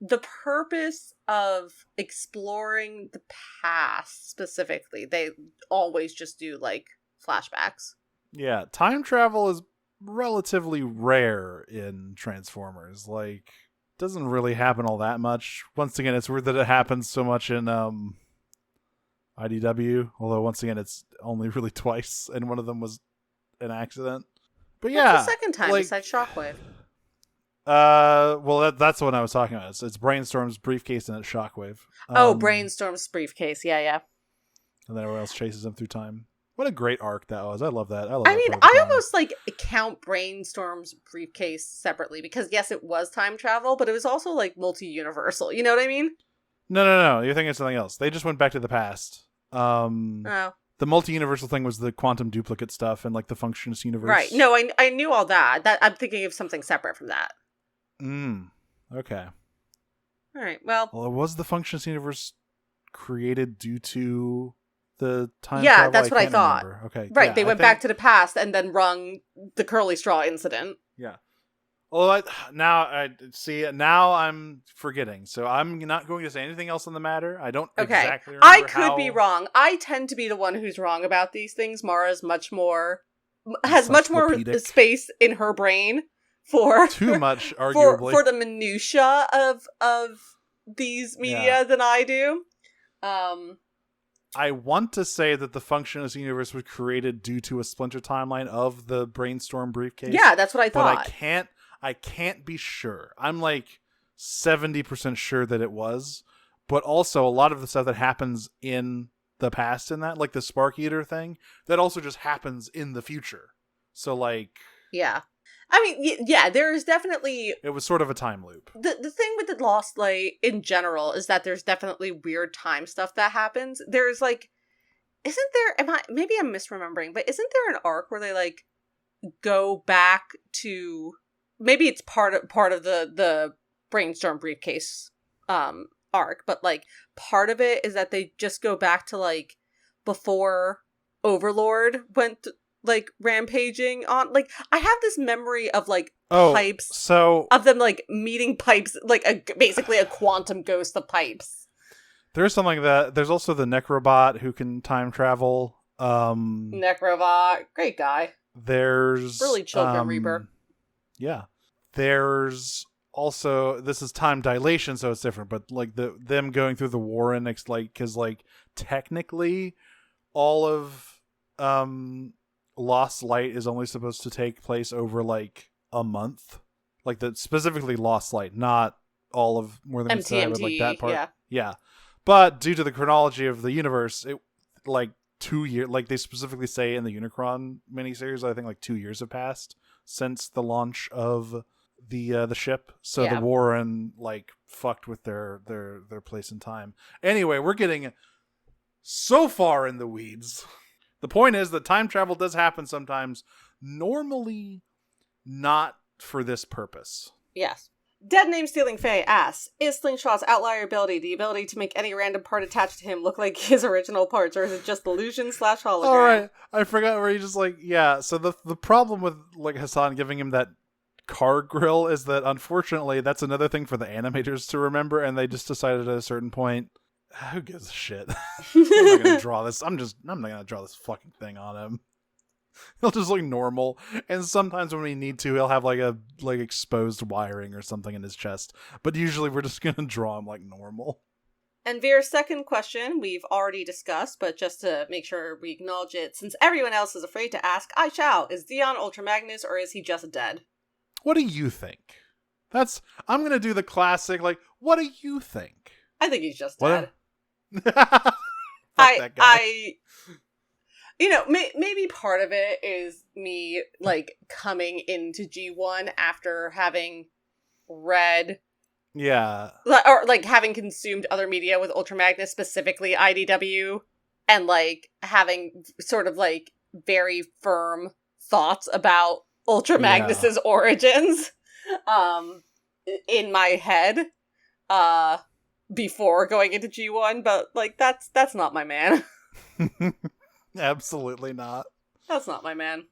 S2: the purpose of exploring the past specifically, they always just do like flashbacks.
S3: Yeah, time travel is relatively rare in Transformers. Like, doesn't really happen all that much. Once again, it's weird that it happens so much in IDW, although once again it's only really twice, and one of them was an accident. But yeah,
S2: the second time besides Shockwave.
S3: Well, that's what I was talking about. It's Brainstorm's briefcase and it's Shockwave.
S2: Brainstorm's briefcase. Yeah.
S3: And then everyone else chases him through time. What a great arc that was. I love that.
S2: I almost like count Brainstorm's briefcase separately because yes, it was time travel, but it was also like multi-universal. You know what I mean?
S3: No. You're thinking of something else. They just went back to the past. The multi-universal thing was the quantum duplicate stuff and like the functionist universe.
S2: Right. No, I knew all that. I'm thinking of something separate from that.
S3: Okay.
S2: All right. Well,
S3: was the functionist universe created due to the time
S2: yeah,
S3: travel?
S2: that's what I thought.
S3: Remember. Okay.
S2: Right.
S3: Yeah,
S2: they went back to the past and then rung the curly straw incident.
S3: Yeah. Well, now I'm forgetting, so I'm not going to say anything else on the matter. I don't exactly remember
S2: I could be wrong. I tend to be the one who's wrong about these things. Mara's much more space in her brain for
S3: too much, arguably,
S2: for the minutia of these media than I do.
S3: I want to say that the Functionist universe was created due to a splinter timeline of the Brainstorm briefcase.
S2: Yeah, that's what I thought.
S3: But I can't be sure. I'm like 70% sure that it was, but also a lot of the stuff that happens in the past in that, like the Spark Eater thing, that also just happens in the future. So like,
S2: yeah. I mean, yeah, there's definitely...
S3: It was sort of a time loop.
S2: The thing with the Lost Light in general is that there's definitely weird time stuff that happens. There's like... Isn't there... maybe I'm misremembering, but isn't there an arc where they like go back to... Maybe it's part of the Brainstorm briefcase arc, but like part of it is that they just go back to like before Overlord went... like rampaging on, like I have this memory of like pipes,
S3: so
S2: of them like meeting pipes, like basically a quantum ghost of pipes.
S3: There's something like that. There's also the Necrobot who can time travel.
S2: Necrobot, great guy.
S3: There's
S2: really children Reaper.
S3: Yeah, there's also, this is time dilation, so it's different. But like them going through the Warren, like because like technically all of Lost Light is only supposed to take place over like a month, like the specifically Lost Light, not all of More Than Meets the Eye, but like that part. Yeah. But due to the chronology of the universe, it like 2 years, like they specifically say in the Unicron miniseries, I think like 2 years have passed since the launch of the ship. So the Warren like fucked with their place in time. Anyway, we're getting so far in the weeds. The point is that time travel does happen sometimes, normally not for this purpose.
S2: Yes. Dead Name Stealing Faye asks, is Slingshot's outlier ability the ability to make any random part attached to him look like his original parts, or is it just illusion/hologram?
S3: All right, I forgot where he just like, yeah, so the problem with like Hassan giving him that car grill is that unfortunately that's another thing for the animators to remember, and they just decided at a certain point, who gives a shit? I'm not gonna draw this. I'm not gonna draw this fucking thing on him. He'll just look normal, and sometimes when we need to, he'll have like a exposed wiring or something in his chest. But usually, we're just gonna draw him like normal.
S2: And Veer's second question we've already discussed, but just to make sure we acknowledge it, since everyone else is afraid to ask, I shall: is Dion Ultra Magnus, or is he just dead?
S3: What do you think? I'm gonna do the classic. Like, what do you think?
S2: I think he's just dead.
S3: I
S2: you know, maybe part of it is me like coming into G1 after having read, or like having consumed other media with Ultra Magnus, specifically IDW, and like having sort of like very firm thoughts about Ultra Magnus's origins in my head before going into G1, but like that's not my man.
S3: Absolutely not.
S2: That's not my man.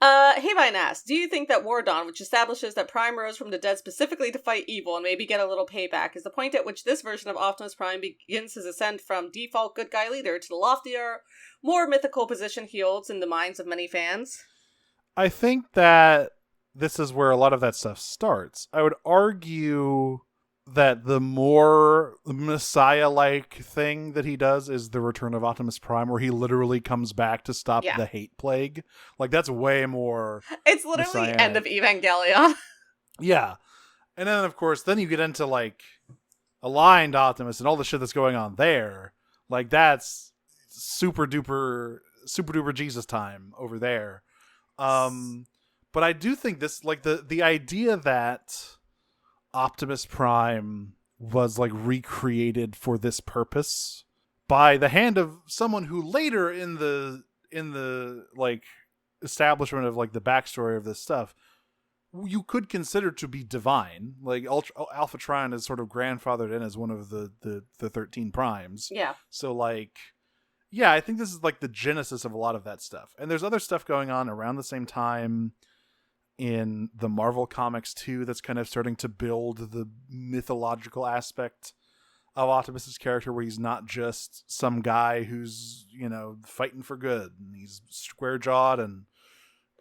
S2: Hayvine asks, do you think that War Dawn, which establishes that Prime rose from the dead specifically to fight evil and maybe get a little payback, is the point at which this version of Optimus Prime begins his ascent from default good guy leader to the loftier, more mythical position he holds in the minds of many fans?
S3: I think that this is where a lot of that stuff starts. I would argue that the more Messiah-like thing that he does is the Return of Optimus Prime, where he literally comes back to stop the hate plague. Like, that's way more
S2: It's literally
S3: Messiah-ic.
S2: End of Evangelion.
S3: Yeah. And then, of course, then you get into, like, Aligned Optimus and all the shit that's going on there. Like, that's super duper Jesus time over there. But I do think this, like, the idea that Optimus Prime was like recreated for this purpose by the hand of someone who later in the like establishment of like the backstory of this stuff you could consider to be divine. Like Alpha Trion is sort of grandfathered in as one of the 13 primes.
S2: Yeah.
S3: So like, yeah, I think this is like the genesis of a lot of that stuff. And there's other stuff going on around the same time in the Marvel comics too that's kind of starting to build the mythological aspect of Optimus's character, where he's not just some guy who's, you know, fighting for good, and he's square-jawed and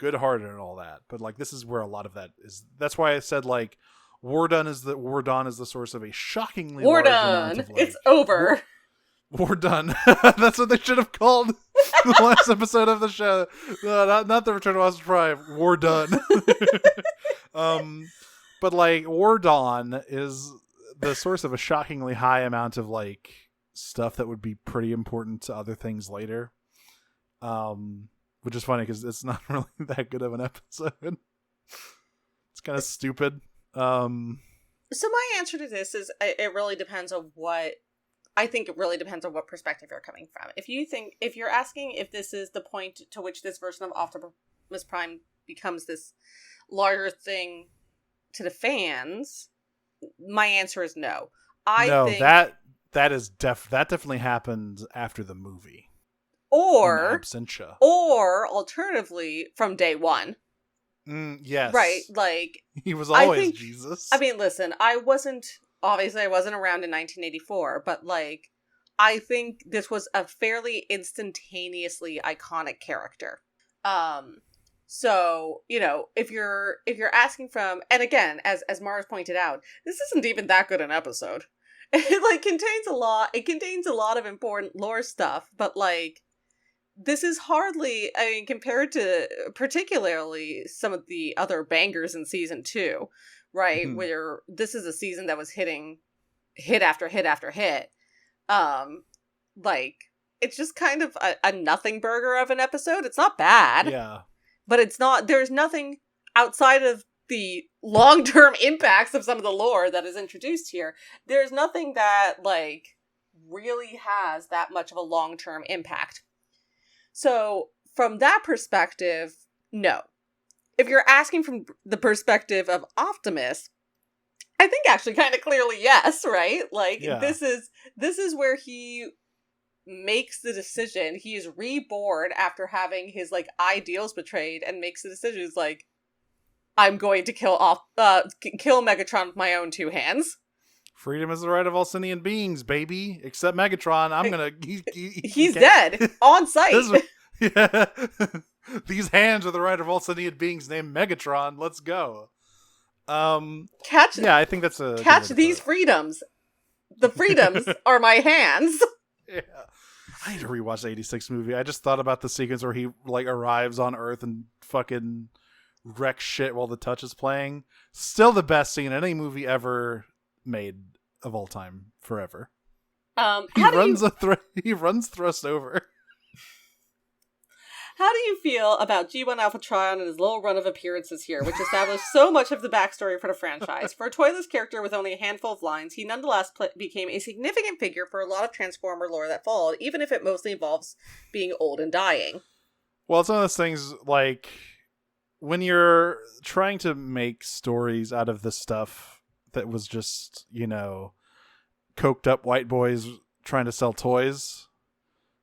S3: good-hearted and all that. But like, this is where a lot of that is. That's why I said like War Dawn is the source of a shockingly large amount of, like,
S2: it's over.
S3: War Done. That's what they should have called the last episode of the show. No, not the Return of Optimus Prime. War Done. But like War Dawn is the source of a shockingly high amount of like stuff that would be pretty important to other things later. Which is funny because it's not really that good of an episode. It's kind of stupid.
S2: So my answer to this is it really depends on what I think it really depends on what perspective you're coming from. If you're asking if this is the point to which this version of Optimus Prime becomes this larger thing to the fans, my answer is no. I think
S3: that definitely happened after the movie.
S2: Or
S3: absentia.
S2: Or alternatively from day one.
S3: Yes.
S2: Right, like
S3: he was always Jesus.
S2: I mean, listen, I wasn't around in 1984, but like I think this was a fairly instantaneously iconic character. So, you know, if you're asking from, and again, as Mars pointed out, this isn't even that good an episode. It like contains a lot of important lore stuff, but like this is hardly, I mean, compared to particularly some of the other bangers in season 2, right? Mm-hmm. Where this is a season that was hitting hit after hit after hit. Like it's just kind of a nothing burger of an episode. It's not bad.
S3: Yeah.
S2: But there's nothing outside of the long-term impacts of some of the lore that is introduced here. There's nothing that like really has that much of a long-term impact. So from that perspective, no. If you're asking from the perspective of Optimus, I think actually kind of clearly yes, right? Like this is where he makes the decision. He is reborn after having his like ideals betrayed and makes the decision. He's like, I'm going to kill Megatron with my own 2 hands.
S3: Freedom is the right of all sentient beings, baby. Except Megatron. I'm gonna.
S2: He's dead on sight.
S3: These hands are the right of all sentient beings named Megatron. Let's go. I think that's a
S2: catch these freedoms. The freedoms are my hands.
S3: Yeah. I need to rewatch the 86 movie. I just thought about the sequence where he like arrives on Earth and fucking wrecks shit while the touch is playing. Still the best scene in any movie ever made of all time, forever. He runs thrust over.
S2: How do you feel about G1 Alpha Trion and his little run of appearances here, which established so much of the backstory for the franchise? For a toyless character with only a handful of lines, he nonetheless became a significant figure for a lot of Transformer lore that followed, even if it mostly involves being old and dying.
S3: Well, it's one of those things, like, when you're trying to make stories out of this stuff that was just, you know, coked up white boys trying to sell toys...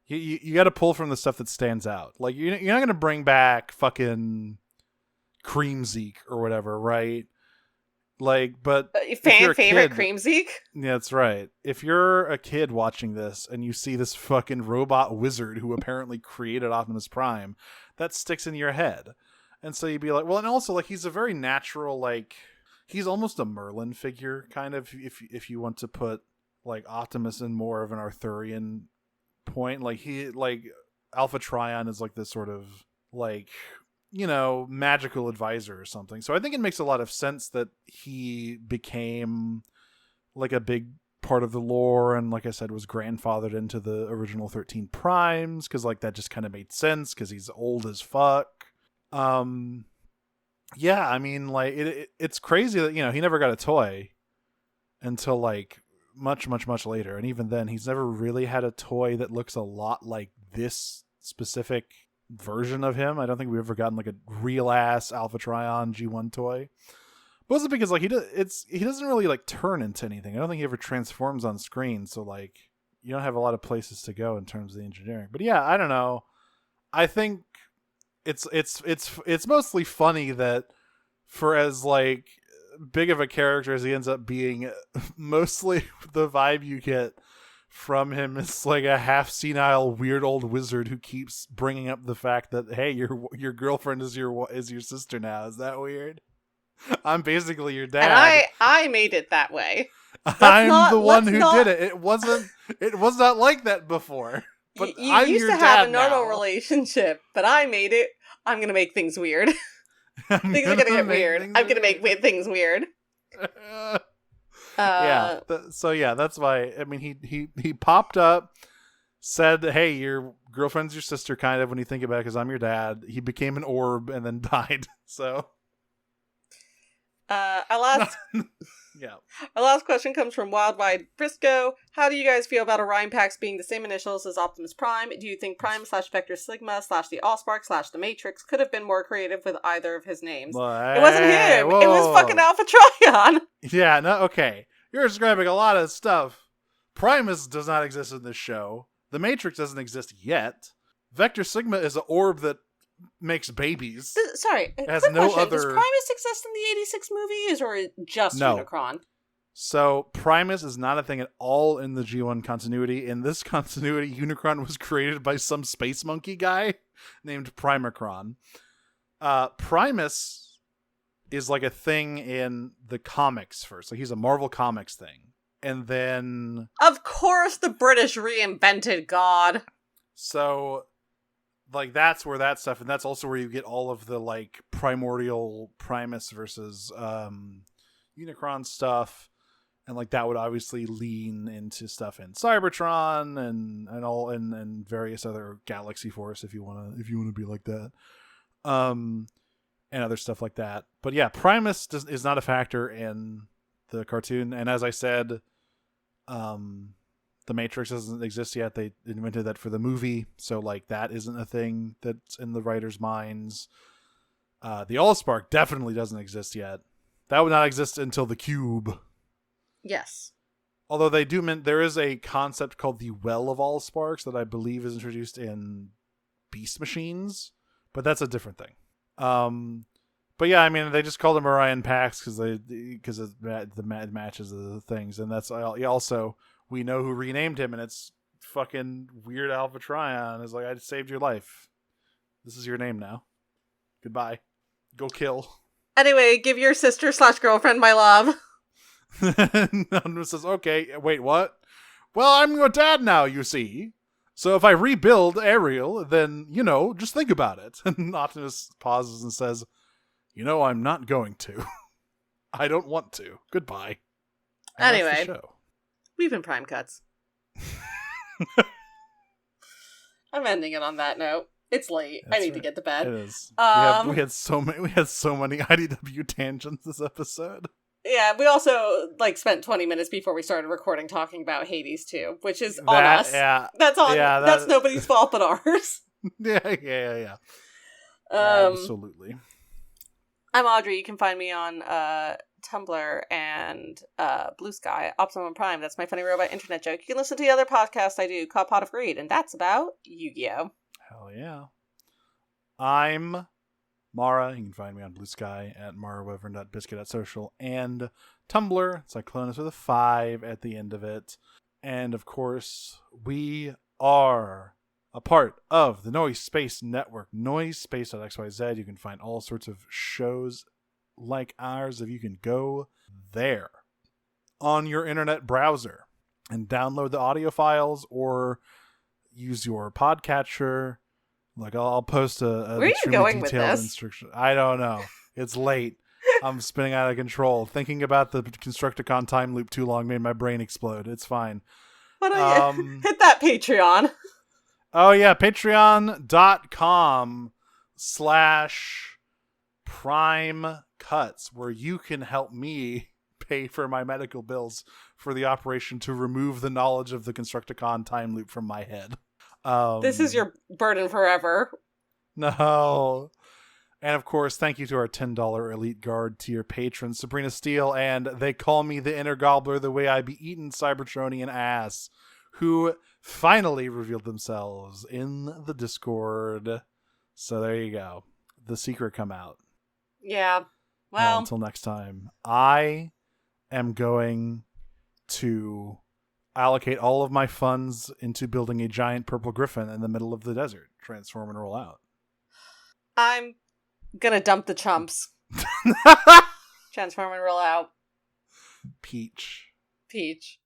S3: You got to pull from the stuff that stands out. Like, you're not going to bring back fucking Cream Zeke or whatever, right? Like, but
S2: fan favorite Cream Zeke?
S3: Yeah, that's right. If you're a kid watching this and you see this fucking robot wizard who apparently created Optimus Prime, that sticks in your head. And so you'd be like, well, and also, like, he's a very natural, like, he's almost a Merlin figure, kind of, if you want to put, like, Optimus in more of an Arthurian point. Like he, like Alpha Trion is like this sort of like, you know, magical advisor or something. So I think it makes a lot of sense that he became like a big part of the lore and, like I said, was grandfathered into the original 13 Primes, because like that just kind of made sense because he's old as fuck. Yeah, I mean, like it's crazy that, you know, he never got a toy until like much later, and even then he's never really had a toy that looks a lot like this specific version of him. I don't think we've ever gotten like a real ass Alpha Trion G1 toy, mostly because like he doesn't really like turn into anything. I don't think he ever transforms on screen, so like you don't have a lot of places to go in terms of the engineering. But yeah, I don't know, I think it's mostly funny that for as like big of a character as he ends up being, mostly the vibe you get from him is like a half senile weird old wizard who keeps bringing up the fact that, hey, your girlfriend is your sister now. Is that weird? I'm basically your dad.
S2: And I made it that way.
S3: I'm the one who did it. It was not like that before. But
S2: you
S3: I'm
S2: used
S3: your
S2: to have
S3: dad
S2: a normal
S3: now.
S2: relationship, but I made it. I'm gonna make things weird. Things are gonna get weird. I'm gonna make things weird.
S3: Yeah. So yeah, that's why. I mean, he popped up, said, "Hey, your girlfriend's your sister," kind of when you think about it, because I'm your dad. He became an orb and then died. So. Yeah.
S2: Our last question comes from Wildwide Briscoe. How do you guys feel about Orion Pax being the same initials as Optimus Prime? Do you think Prime / Vector Sigma / the Allspark / the Matrix could have been more creative with either of his names? It wasn't him.
S3: Whoa.
S2: It was fucking Alpha Trion.
S3: Yeah, no, okay. You're describing a lot of stuff. Primus does not exist in this show. The Matrix doesn't exist yet. Vector Sigma is an orb that makes babies.
S2: Sorry,
S3: it has
S2: quick
S3: no
S2: question.
S3: other.
S2: Does Primus exist in the 86 movies or just Unicron?
S3: So Primus is not a thing at all in the G1 continuity. In this continuity, Unicron was created by some space monkey guy named Primacron. Primus is like a thing in the comics first. Like he's a Marvel Comics thing. And then...
S2: Of course the British reinvented God.
S3: So... like that's where that stuff, and that's also where you get all of the like primordial Primus versus Unicron stuff, and like that would obviously lean into stuff in Cybertron and various other Galaxy Force if you want to be like that, and other stuff like that. But yeah, Primus is not a factor in the cartoon, and as I said, the Matrix doesn't exist yet. They invented that for the movie, so like that isn't a thing that's in the writers' minds. The Allspark definitely doesn't exist yet. That would not exist until the Cube.
S2: Yes.
S3: Although there is a concept called the Well of Allsparks that I believe is introduced in Beast Machines, but that's a different thing. But yeah, I mean, they just called him Orion Pax because the matches the things, and that's also. We know who renamed him, and it's fucking Weird Alpha Trion. It's like, I saved your life. This is your name now. Goodbye. Go kill.
S2: Anyway, give your sister / girlfriend my love.
S3: None says, okay, wait, what? Well, I'm your dad now, you see. So if I rebuild Ariel, then, just think about it. And Optimus pauses and says, I'm not going to. I don't want to. Goodbye. And
S2: anyway.
S3: that's the show.
S2: We've been Prime Cuts. I'm ending it on that note. It's late. I need to get to bed.
S3: It is. We had so many IDW tangents this episode.
S2: Yeah, we also spent 20 minutes before we started recording talking about Hades too, which is on us.
S3: Yeah.
S2: That's on. Yeah, that's nobody's fault but ours.
S3: Yeah. Absolutely.
S2: I'm Audrey. You can find me on Tumblr and Blue Sky, Optimum Prime. That's my funny robot internet joke. You can listen to the other podcast I do called Pot of Greed, and that's about Yu-Gi-Oh!
S3: Hell yeah. I'm Mara. You can find me on Blue Sky at maraweaver.biscuit.social and Tumblr, Cyclonus with a 5 at the end of it. And of course, we are a part of the Noise Space Network, noisespace.xyz. You can find all sorts of shows like ours if you can go there on your internet browser and download the audio files or use your podcatcher. Like I'll post a
S2: Where are you going with this?
S3: Instruction. I don't know. It's late. I'm spinning out of control. Thinking about the Constructicon time loop too long made my brain explode. It's fine.
S2: Why don't you hit that Patreon?
S3: Oh yeah, patreon.com/Prime Cuts, where you can help me pay for my medical bills for the operation to remove the knowledge of the Constructicon time loop from my head.
S2: This is your burden forever.
S3: No. And of course, thank you to our $10 Elite Guard tier patrons, Sabrina Steele, and They Call Me the Inner Gobbler, the way I be eaten Cybertronian ass, who finally revealed themselves in the Discord. So there you go. The secret come out.
S2: Yeah. Well,
S3: until next time, I am going to allocate all of my funds into building a giant purple griffin in the middle of the desert. Transform and roll out.
S2: I'm gonna dump the chumps. Transform and roll out.
S3: Peach.
S2: Peach.